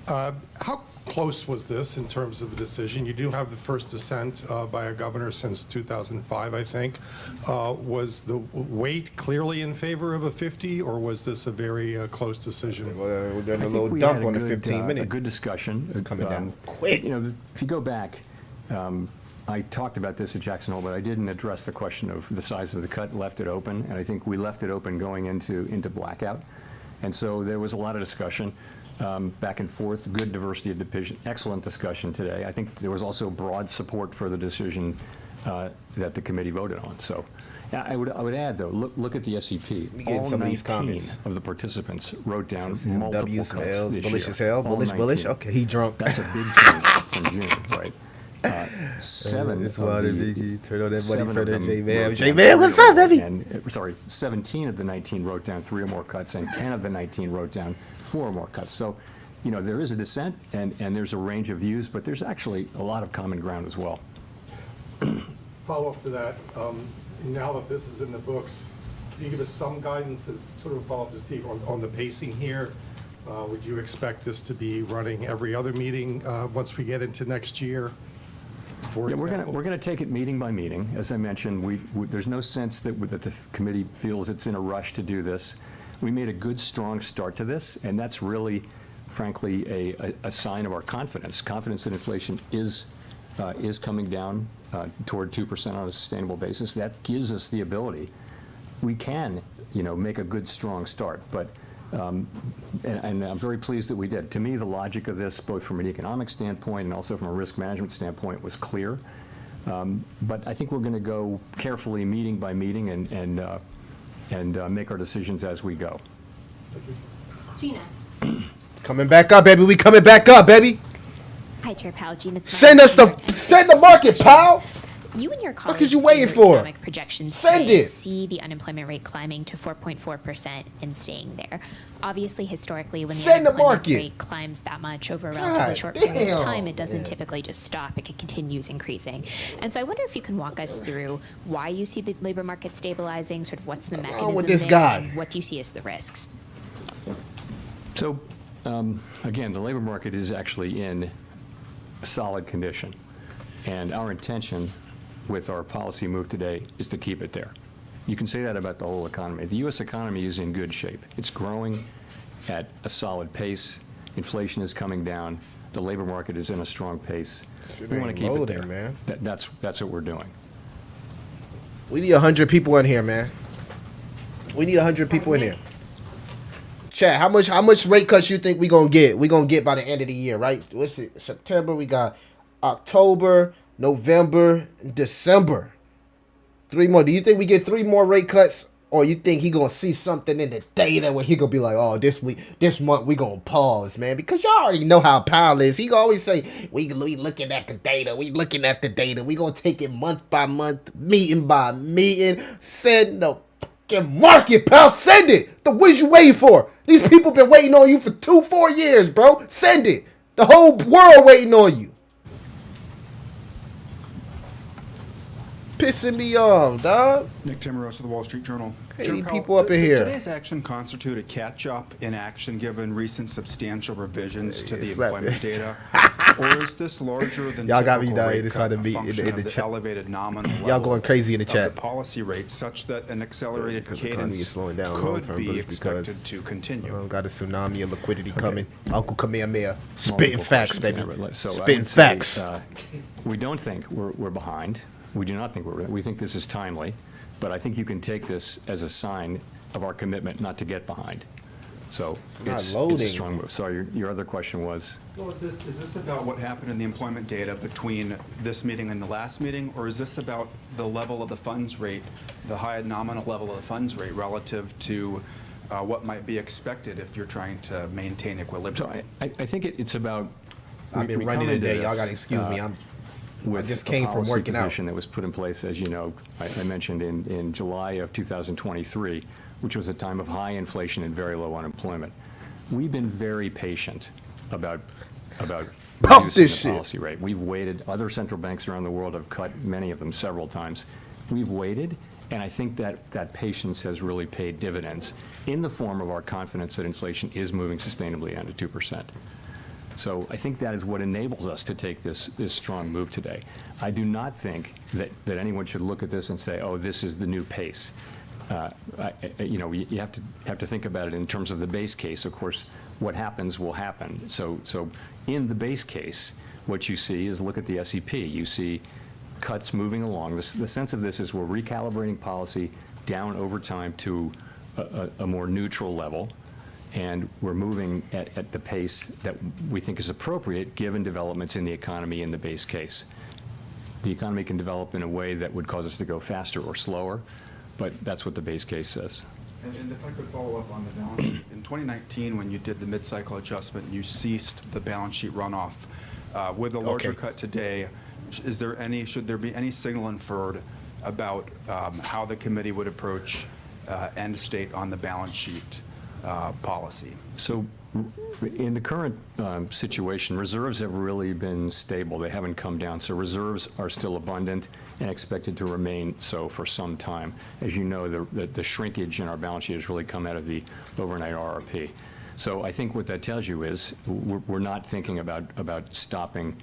How close was this in terms of the decision? You do have the first dissent by a governor since 2005, I think. Was the weight clearly in favor of a 50, or was this a very close decision? We're doing I a think little we dump had on a the good, 15 minute. a good discussion. It's coming down quick. If you go back, I talked about this at Jackson Hole, but I didn't address the question of the size of the cut, left it open, and I think we left it open going into blackout. And so there was a lot of discussion back and forth, good diversity of opinion, excellent discussion today. I think there was also broad support for the decision that the committee voted on. So, I would add, though, look at the SEP. me get All some of these 19 comments. of the participants wrote down Some multiple W's, cuts L's, this bullish year. as hell, All bullish. 19. Okay, he drunk. That's a big change from June, right? Seven That's of why the Biggie turn on that seven money for of the them J-Man. wrote J-Man, down what's 3 or up, more, baby? And, sorry, 17 of the 19 wrote down 3 or more cuts, and 10 of the 19 wrote down 4 or more cuts. So, you know, there is a dissent, and there's a range of views, but there's actually a lot of common ground as well. Follow up to that, now that this is in the books, can you give us some guidance as sort of follow up to Steve on the pacing here? Would you expect this to be running every other meeting once we get into next year? For Yeah, example? we're going to take it meeting by meeting. As I mentioned, there's no sense that the committee feels it's in a rush to do this. We made a good, strong start to this, and that's really, frankly, a sign of our confidence. Confidence that inflation is coming down toward 2% on a sustainable basis. That gives us the ability. We can, you know, make a good, strong start, but and I'm very pleased that we did. To me, the logic of this, both from an economic standpoint and also from a risk management standpoint, was clear. But I think we're going to go carefully, meeting by meeting, and make our decisions as we go. Gina. Coming back up, baby. We coming back up, baby. Hi, Chair Powell. Gina Send the market, pal. You and your Fuck colleagues is you in waiting your for? economic projections Send today it. see the unemployment rate climbing to 4.4% and staying there. Obviously, historically, when the Send the unemployment market. rate climbs that much over a relatively God short period damn. of time, it doesn't typically just stop. It continues increasing. And so I wonder if you can walk us through why you see the labor market stabilizing, sort of what's the mechanism with this there, guy? and what do you see as the risks? So, again, the labor market is actually in a solid condition, and our intention with our policy move today is to keep it there. You can say that about the whole economy. The U.S. economy is in good shape. It's growing at a solid pace. Inflation is coming down. The labor market is in a strong pace. We want to keep it there. Man. That's what we're doing. We need 100 people in here, man. We need 100 people in here. Chat, how much rate cuts you think we gonna get? We gonna get by the end of the year, right? What's it? September. We got October, November, and December. 3 more. Do you think we get 3 more rate cuts, or you think he gonna see something in the data where he gonna be like, oh, this month we gonna pause, man? Because y'all already know how Powell is. He always say, we looking at the data. We looking at the data. We gonna take it month by month, meeting by meeting. Send the fucking market, pal. Send it. What is you waiting for? These people been waiting on you for 4 years, bro. Send it. The whole world waiting on you. Pissing me off, dog. Nick Timmeros of the Wall Street Journal. Hey, Chair these Powell, people up in does here. today's action constitute a catch-up in action given recent substantial revisions to the slap employment it. data? Or is this larger than Y'all got me typical down rate here cut, deciding to a be in function the of the chat. elevated nominal Y'all level going crazy in the of chat. the policy rate such that an accelerated Because the economy is cadence slowing down could long-term, be but it's because expected to continue? Got a tsunami of liquidity coming. Uncle Kamehameha. Spitting Multiple facts, baby. questions there, but so I Spitting would say, facts. We don't think we're behind. We do not think we think this is timely, but I think you can take this as a sign of our commitment not to get behind. So not it's loading. a strong move. Sorry, your other question was? Well, is this about what happened in the employment data between this meeting and the last meeting, or is this about the level of the funds rate, the high nominal level of the funds rate relative to what might be expected if you're trying to maintain equilibrium? So I think it's about. I've been we running come into today. Y'all this, got to excuse me. with just the came from policy working out. position that was put in place, as you know, I mentioned in July of 2023, which was a time of high inflation and very low unemployment. We've been very patient about Pump reducing this the shit. policy rate. We've waited. Other central banks around the world have cut many of them several times. We've waited, and I think that patience has really paid dividends in the form of our confidence that inflation is moving sustainably down to 2%. So I think that is what enables us to take this strong move today. I do not think that anyone should look at this and say, oh, this is the new pace. You have to think about it in terms of the base case. Of course, what happens will happen. So in the base case, what you see is, look at the SEP. You see cuts moving along. The sense of this is we're recalibrating policy down over time to a more neutral level. And we're moving at the pace that we think is appropriate given developments in the economy in the base case. The economy can develop in a way that would cause us to go faster or slower. but that's what the base case says. And if I could follow up on the balance sheet. In 2019, when you did the mid-cycle adjustment, you ceased the balance sheet runoff. With the larger Okay. cut today, should there be any signal inferred about how the committee would approach end state on the balance sheet policy? So in the current situation, reserves have really been stable. They haven't come down. So reserves are still abundant and expected to remain so for some time. As you know, the shrinkage in our balance sheet has really come out of the overnight RRP. So I think what that tells you is we're not thinking about stopping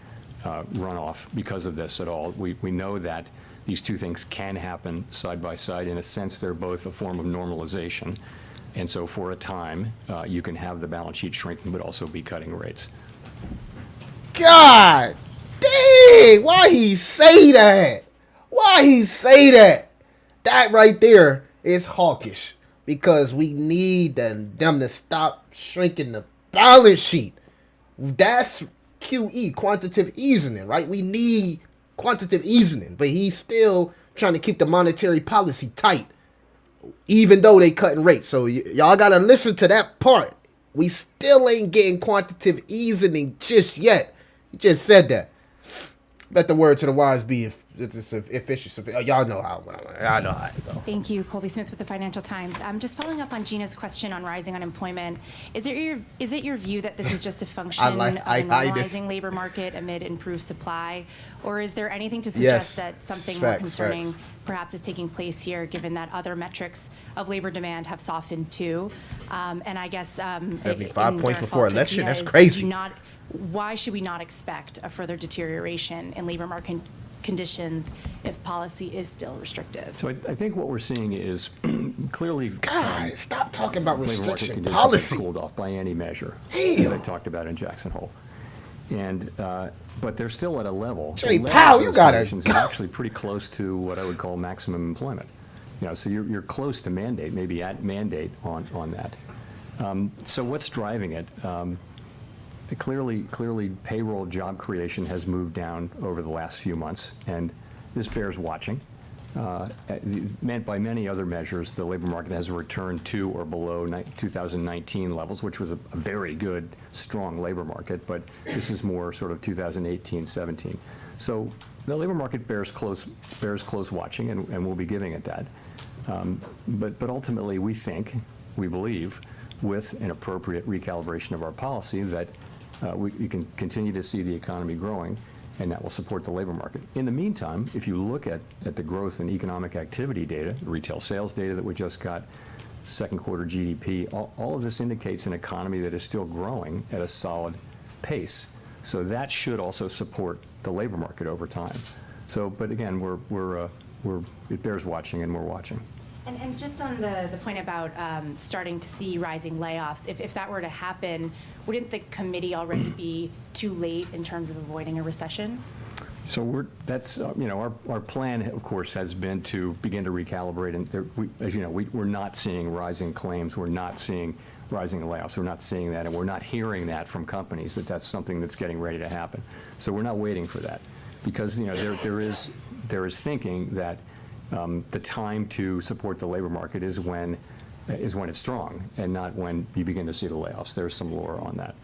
runoff because of this at all. We know that these two things can happen side by side. In a sense, they're both a form of normalization. And so for a time, you can have the balance sheet shrinking, but also be cutting rates. God dang, why he say that? Why he say that? That right there is hawkish because we need them to stop shrinking the balance sheet. That's QE, quantitative easing, right? We need quantitative easing, but he's still trying to keep the monetary policy tight, even though they cutting rates. So y'all gotta listen to that part. We still ain't getting quantitative easing just yet. He just said that. Let the word to the wise be if it's efficient. Y'all know how it go. Thank you. Colby Smith with the Financial Times. Just following up on Gina's question on rising unemployment, is it your view that this is just a function of a normalizing labor market amid improved supply, or is there anything to suggest that something more concerning perhaps is taking place here, given that other metrics of labor demand have softened too? And I guess 75 points direct before follow-up to election. Gina That's is, crazy. why should we not expect a further deterioration in labor market conditions if policy is still restrictive? So I think what we're seeing is clearly God, stop talking about labor market restriction conditions policy. have cooled off by any measure, Damn. as I talked about in Jackson Hole. And but they're still at a level. Jay the level Powell, of you those gotta conditions is actually pretty close to what I would call maximum employment. So you're close to mandate, maybe at mandate on that. So what's driving it? Clearly, payroll job creation has moved down over the last few months, and this bears watching. Meant by many other measures, the labor market has returned to or below 2019 levels, which was a very good, strong labor market, but this is more sort of 2018, 17. So the labor market bears close watching, and we'll be giving it that. But ultimately, we believe, with an appropriate recalibration of our policy, that we can continue to see the economy growing, and that will support the labor market. In the meantime, if you look at the growth in economic activity data, retail sales data that we just got, second quarter GDP, all of this indicates an economy that is still growing at a solid pace. So that should also support the labor market over time. So, but again, it bears watching, and we're watching. And just on the point about starting to see rising layoffs, if that were to happen, wouldn't the committee already be too late in terms of avoiding a recession? So that's our plan, of course, has been to begin to recalibrate. And as you know, we're not seeing rising claims. We're not seeing rising layoffs. We're not seeing that, and we're not hearing that from companies that that's something that's getting ready to happen. So we're not waiting for that, because there is thinking that the time to support the labor market is when it's strong, and not when you begin to see the layoffs. There's some lore on that.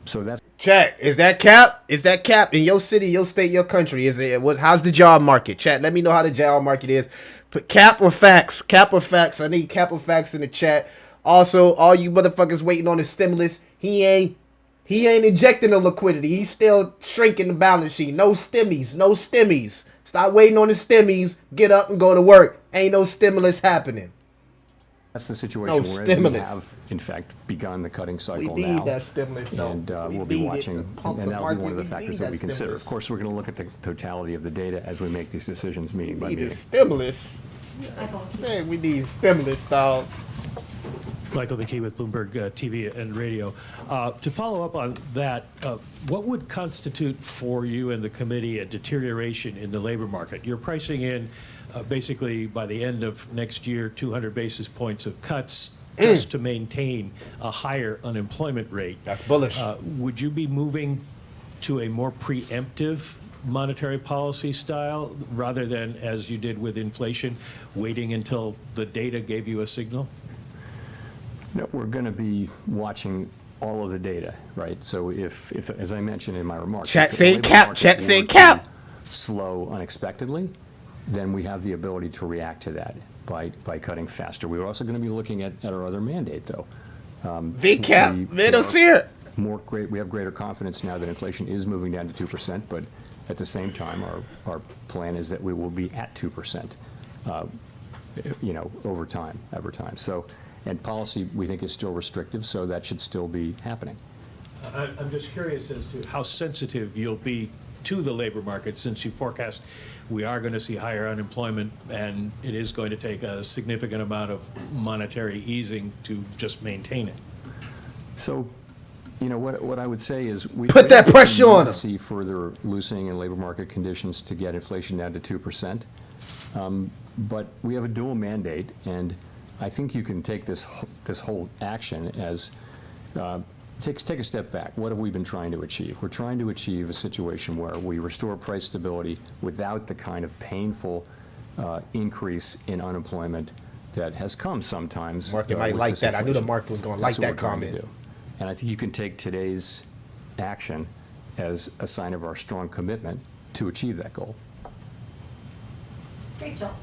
So that's. Chat, is that cap? Is that cap in your city, your state, your country? How's the job market? Chat, let me know how the job market is. Put cap or facts? Cap or facts? I need cap or facts in the chat. Also, all you motherfuckers waiting on the stimulus, he ain't injecting the liquidity. He's still shrinking the balance sheet. No stimmies. Stop waiting on the stimmies. Get up and go to work. Ain't no stimulus happening. That's the situation we're in. We have, in fact, begun the cutting cycle now. We need that stimulus, though. And we'll be watching, and that'll be one of the factors that we consider. Of course, we're going to look at the totality of the data as we make these decisions meeting by meeting. We need stimulus. Man, we need stimulus, dog. Michael McKee with Bloomberg TV and Radio. To follow up on that, what would constitute for you and the committee a deterioration in the labor market? You're pricing in basically by the end of next year 200 basis points of cuts just to maintain a higher unemployment rate. That's bullish. Would you be moving to a more preemptive monetary policy style, rather than, as you did with inflation, waiting until the data gave you a signal? No, we're going to be watching all of the data, right? So if as I mentioned in my remarks, Chat if the saying labor cap, market chat saying were to cap. slow unexpectedly, then we have the ability to react to that by cutting faster. We're also going to be looking at our other mandate, though. V-cap, manosphere. We have greater confidence now that inflation is moving down to 2%, but at the same time, our plan is that we will be at 2%, over time. So, and policy, we think, is still restrictive, so that should still be happening. I'm just curious as to how sensitive you'll be to the labor market, since you forecast we are going to see higher unemployment, and it is going to take a significant amount of monetary easing to just maintain it. So, what I would say is we Put that pressure on want to them. see further loosening in labor market conditions to get inflation down to 2%. But we have a dual mandate, and I think you can take this whole action as take a step back. What have we been trying to achieve? We're trying to achieve a situation where we restore price stability without the kind of painful increase in unemployment that has come sometimes. Market might like that. I knew the disinflation. market was going to like That's what that we're trying to comment. do. And I think you can take today's action as a sign of our strong commitment to achieve that goal. Rachel.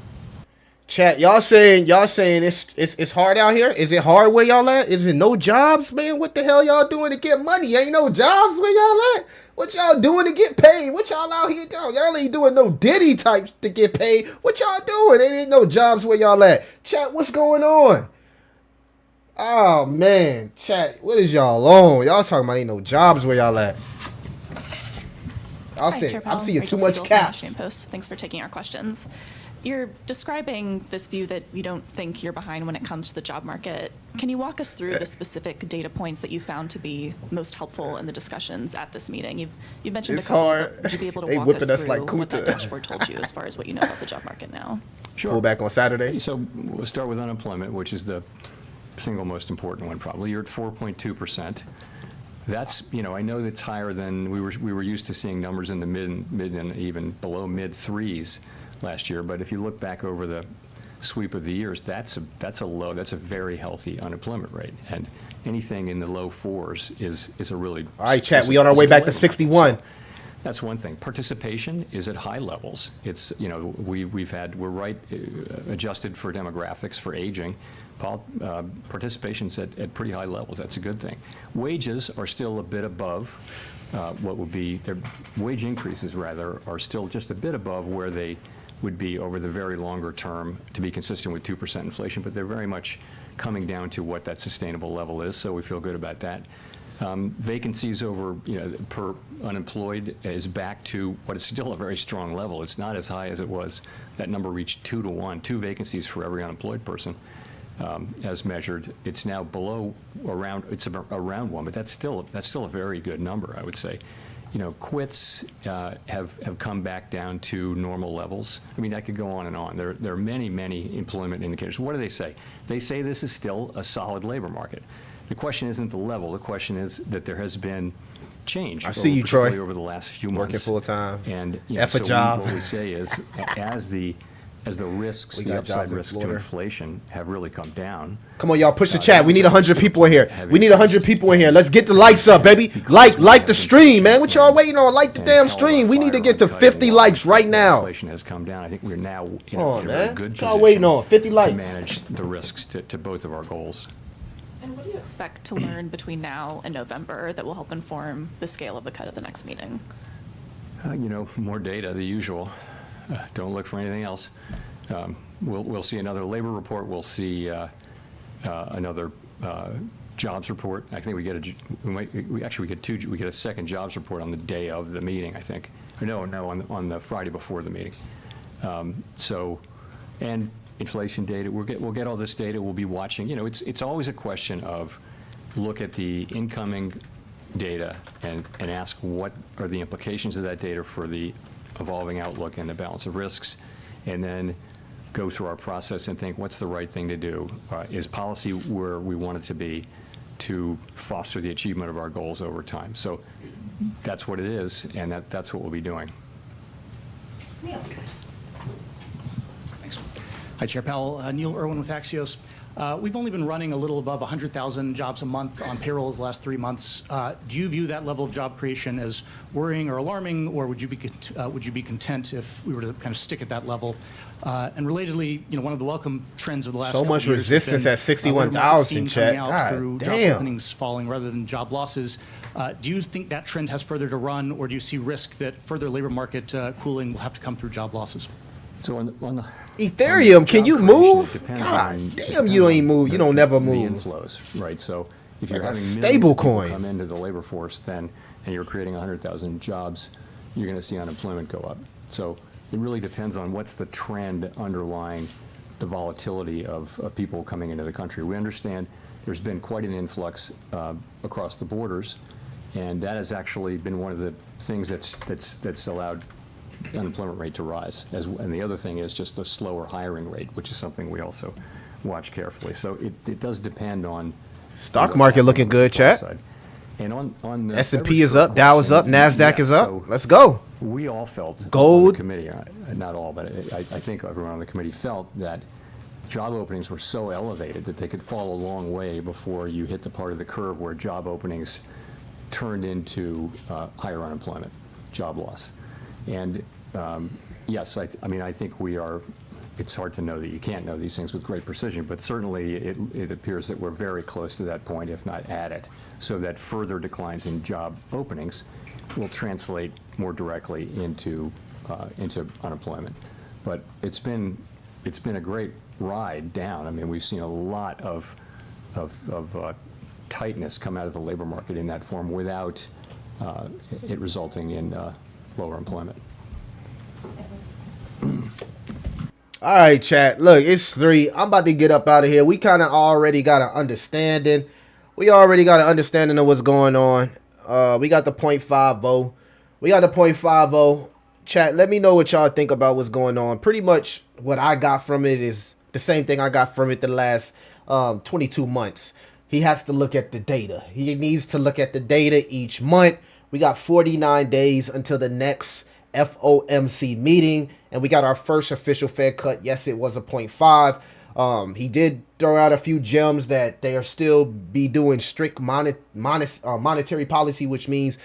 Chat, y'all saying it's hard out here? Is it hard where y'all at? Is it no jobs, man? What the hell y'all doing to get money? Ain't no jobs where y'all at? What y'all doing to get paid? What y'all out here doing? Y'all ain't doing no Diddy types to get paid. What y'all doing? Ain't no jobs where y'all at. Chat, what's going on? Oh man, chat, what is y'all on? Y'all talking about ain't no jobs where y'all at. Hi, Chair I'm Powell. seeing Rachel too much Siegel from caps. Washington Post. Thanks for taking our questions. You're describing this view that you don't think you're behind when it comes to the job market. Can you walk us through the specific data points that you found to be most helpful in the discussions at this meeting? You've mentioned It's a couple, hard. but would you be able to They walk whipping us us through like what that Kuta. dashboard told you as far as what you know about the job market now? Sure. Pull back on Saturday. So we'll start with unemployment, which is the single most important one probably. You're at 4.2%. That's, I know that's higher than we were used to seeing numbers in the mid and even below mid threes last year. But if you look back over the sweep of the years, that's a very healthy unemployment rate. And anything in the low fours is a really All right, chat, we on our way back to 61. So that's one thing. Participation is at high levels. It's, we're right adjusted for demographics, for aging. Participation's at pretty high levels. That's a good thing. Wages are still a bit above what would be, their wage increases rather, are still just a bit above where they would be over the very longer term to be consistent with 2% inflation, but they're very much coming down to what that sustainable level is, so we feel good about that. Vacancies over, per unemployed is back to what is still a very strong level. It's not as high as it was. That number reached 2 to 1, 2 vacancies for every unemployed person. As measured, it's now below around 1, but that's still a very good number, I would say. Quits have come back down to normal levels. I mean, I could go on and on. There are many employment indicators. What do they say? They say this is still a solid labor market. The question isn't the level. The question is that there has been change. I see you, Troy. Particularly over the last few months. Working full time. And F a job. what we say is, as the risks, We the got upside jobs in risks to Florida. inflation have really come down. Come on, y'all, push the chat. We need 100 people in here. We need 100 people in here. Let's get the likes up, baby. Like the stream, man. What y'all waiting on? Like the And damn held stream. our We need to fire get to on cutting 50 likes losses. right now. Inflation has come down. I think we're now in Come on, a very man. good What y'all position waiting on? 50 to likes. manage the risks to both of our goals. And what do you expect to learn between now and November that will help inform the scale of the cut at the next meeting? More data, the usual. Don't look for anything else. We'll see another labor report. We'll see another jobs report. I think we get a second jobs report on the day of the meeting, I think. No, on the Friday before the meeting. And inflation data. We'll get all this data. We'll be watching. It's always a question of look at the incoming data and ask what are the implications of that data for the evolving outlook and the balance of risks, and then go through our process and think what's the right thing to do. Is policy where we want it to be to foster the achievement of our goals over time? So that's what it is, and that's what we'll be doing. Neil. Thanks. Hi, Chair Powell. Neil Irwin with Axios. We've only been running a little above 100,000 jobs a month on payroll the last 3 months. Do you view that level of job creation as worrying or alarming, or would you be content if we were to kind of stick at that level? And relatedly, one of the welcome trends of the last So couple much of years has resistance been, at 61,000, coming Chet. out God through job damn. openings falling rather than job losses. Do you think that trend has further to run, or do you see risk that further labor market cooling will have to come through job losses? So on the Ethereum, can you job creation, move? it depends God on- damn, depends you don't on even move. You the- don't never The move. inflows, right? So if you're Like a having millions stable of people coin. come into the labor force, then and you're creating 100,000 jobs, you're going to see unemployment go up. So it really depends on what's the trend underlying the volatility of people coming into the country. We understand there's been quite an influx across the borders, and that has actually been one of the things that's allowed the unemployment rate to rise. And the other thing is just the slower hiring rate, which is something we also watch carefully. So it does depend on Stock what's market happening looking on the good, supply Chat. side. And on the S&P Fed is up, reserve Dow is up, question, NASDAQ is yes, up. so Let's go. we all felt Gold. on the committee, not all, but I think everyone on the committee felt that job openings were so elevated that they could fall a long way before you hit the part of the curve where job openings turned into higher unemployment, job loss. And yes, I mean, I think we are, it's hard to know that you can't know these things with great precision, but certainly it appears that we're very close to that point, if not at it, so that further declines in job openings will translate more directly into unemployment. But it's been a great ride down. I mean, we've seen a lot of tightness come out of the labor market in that form without it resulting in lower employment. All right, chat. Look, it's 3. I'm about to get up out of here. We kind of already got an understanding. We already got an understanding of what's going on. We got the 0.50. We got the 0.50. Chat, let me know what y'all think about what's going on. Pretty much what I got from it is the same thing I got from it the last 22 months. He has to look at the data. He needs to look at the data each month. We got 49 days until the next FOMC meeting, and we got our first official Fed cut. Yes, it was a 0.5. He did throw out a few gems that they are still be doing strict monetary policy, which means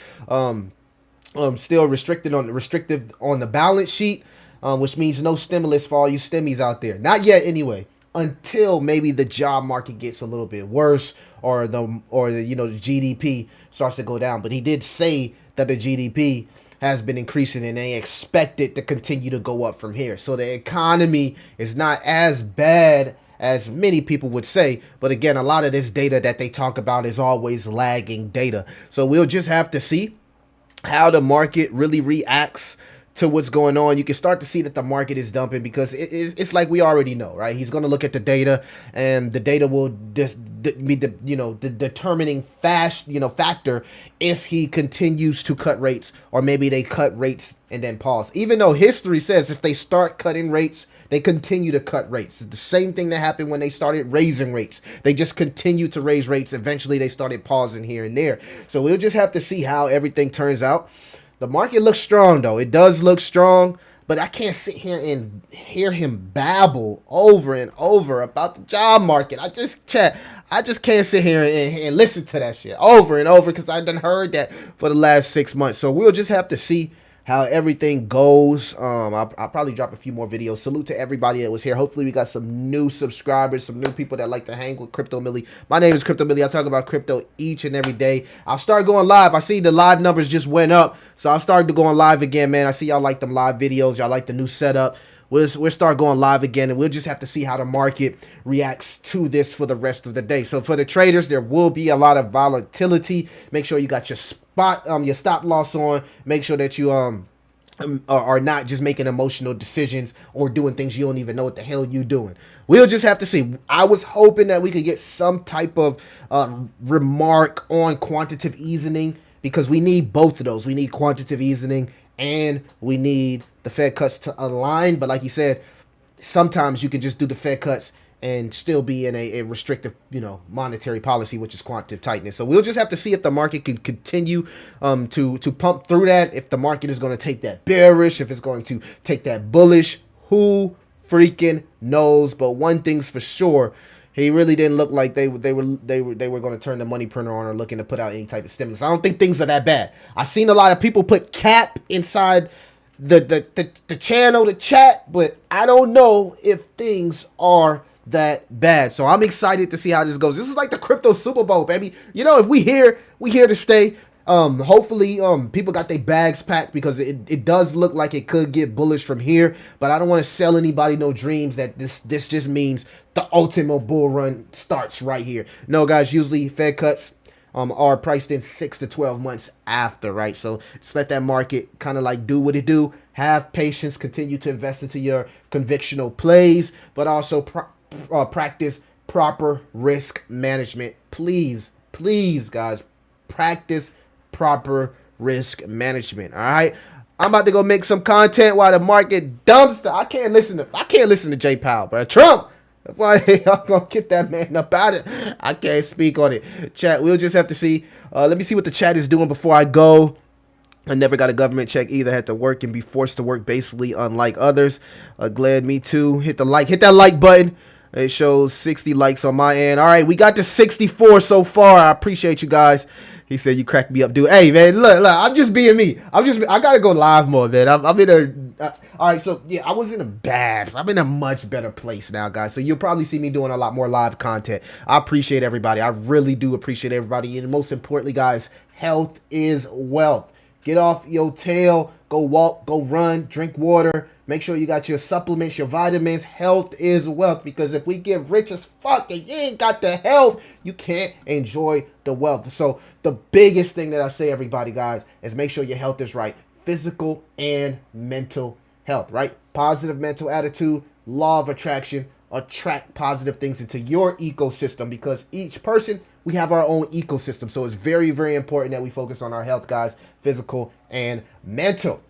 still restrictive on the balance sheet, which means no stimulus for all you stimmies out there. Not yet, anyway. Until maybe the job market gets a little bit worse, or the the GDP starts to go down. But he did say that the GDP has been increasing and they expect it to continue to go up from here. So the economy is not as bad as many people would say. But again, a lot of this data that they talk about is always lagging data. So we'll just have to see how the market really reacts to what's going on. You can start to see that the market is dumping because it's like we already know, right? He's going to look at the data, and the data will be the determining factor if he continues to cut rates, or maybe they cut rates and then pause. Even though history says if they start cutting rates, they continue to cut rates. It's the same thing that happened when they started raising rates. They just continued to raise rates. Eventually, they started pausing here and there. So we'll just have to see how everything turns out. The market looks strong, though. It does look strong, but I can't sit here and hear him babble over and over about the job market. I just can't sit here and listen to that shit over and over because I done heard that for the last 6 months. So we'll just have to see how everything goes. I'll probably drop a few more videos. Salute to everybody that was here. Hopefully we got some new subscribers, some new people that like to hang with Crypto Millie. My name is Crypto Millie. I talk about crypto each and every day. I'll start going live. I see the live numbers just went up, so I'll start to go on live again, man. I see y'all like them live videos. Y'all like the new setup. We'll start going live again, and we'll just have to see how the market reacts to this for the rest of the day. So for the traders, there will be a lot of volatility. Make sure you got your your stop loss on. Make sure that you are not just making emotional decisions or doing things you don't even know what the hell you doing. We'll just have to see. I was hoping that we could get some type of remark on quantitative easing, because we need both of those. We need quantitative easing and we need the Fed cuts to align. But like you said, sometimes you can just do the Fed cuts and still be in a restrictive, monetary policy, which is quantitative tightness. So we'll just have to see if the market can continue to pump through that, if the market is going to take that bearish, if it's going to take that bullish. Who freaking knows? But one thing's for sure, he really didn't look like they were going to turn the money printer on or looking to put out any type of stimulus. I don't think things are that bad. I've seen a lot of people put cap inside the channel, the chat, but I don't know if things are that bad. So I'm excited to see how this goes. This is like the crypto Super Bowl, baby. If we here to stay. Hopefully people got their bags packed, because it does look like it could get bullish from here, but I don't want to sell anybody no dreams that this just means the ultimate bull run starts right here. No, guys, usually Fed cuts are priced in 6 to 12 months after, right? So just let that market kind of like do what it do. Have patience, continue to invest into your convictional plays, but also practice proper risk management. Please, guys, practice proper risk management. All right, I'm about to go make some content while the market dumps. I can't listen to Jay Powell, bro. Trump. Why y'all gonna get that man up out of it? I can't speak on it. Chat, we'll just have to see. Let me see what the chat is doing before I go. I never got a government check either. Had to work and be forced to work, basically, unlike others. Glad me too. Hit that like button. It shows 60 likes on my end. All right, we got to 64 so far. I appreciate you guys. He said you cracked me up, dude. Hey, man, look, I'm just being me. I gotta go live more, man. I'm in a. All right, so yeah, I'm in a much better place now, guys. So you'll probably see me doing a lot more live content. I appreciate everybody. I really do appreciate everybody. And most importantly, guys, health is wealth. Get off your tail. Go walk, go run, drink water. Make sure you got your supplements, your vitamins. Health is wealth, because if we get rich as fuck and you ain't got the health, you can't enjoy the wealth. So the biggest thing that I say, everybody, guys, is make sure your health is right. Physical and mental health, right? Positive mental attitude, law of attraction. Attract positive things into your ecosystem, because each person, we have our own ecosystem. So it's very, very important that we focus on our health, guys, physical and mental.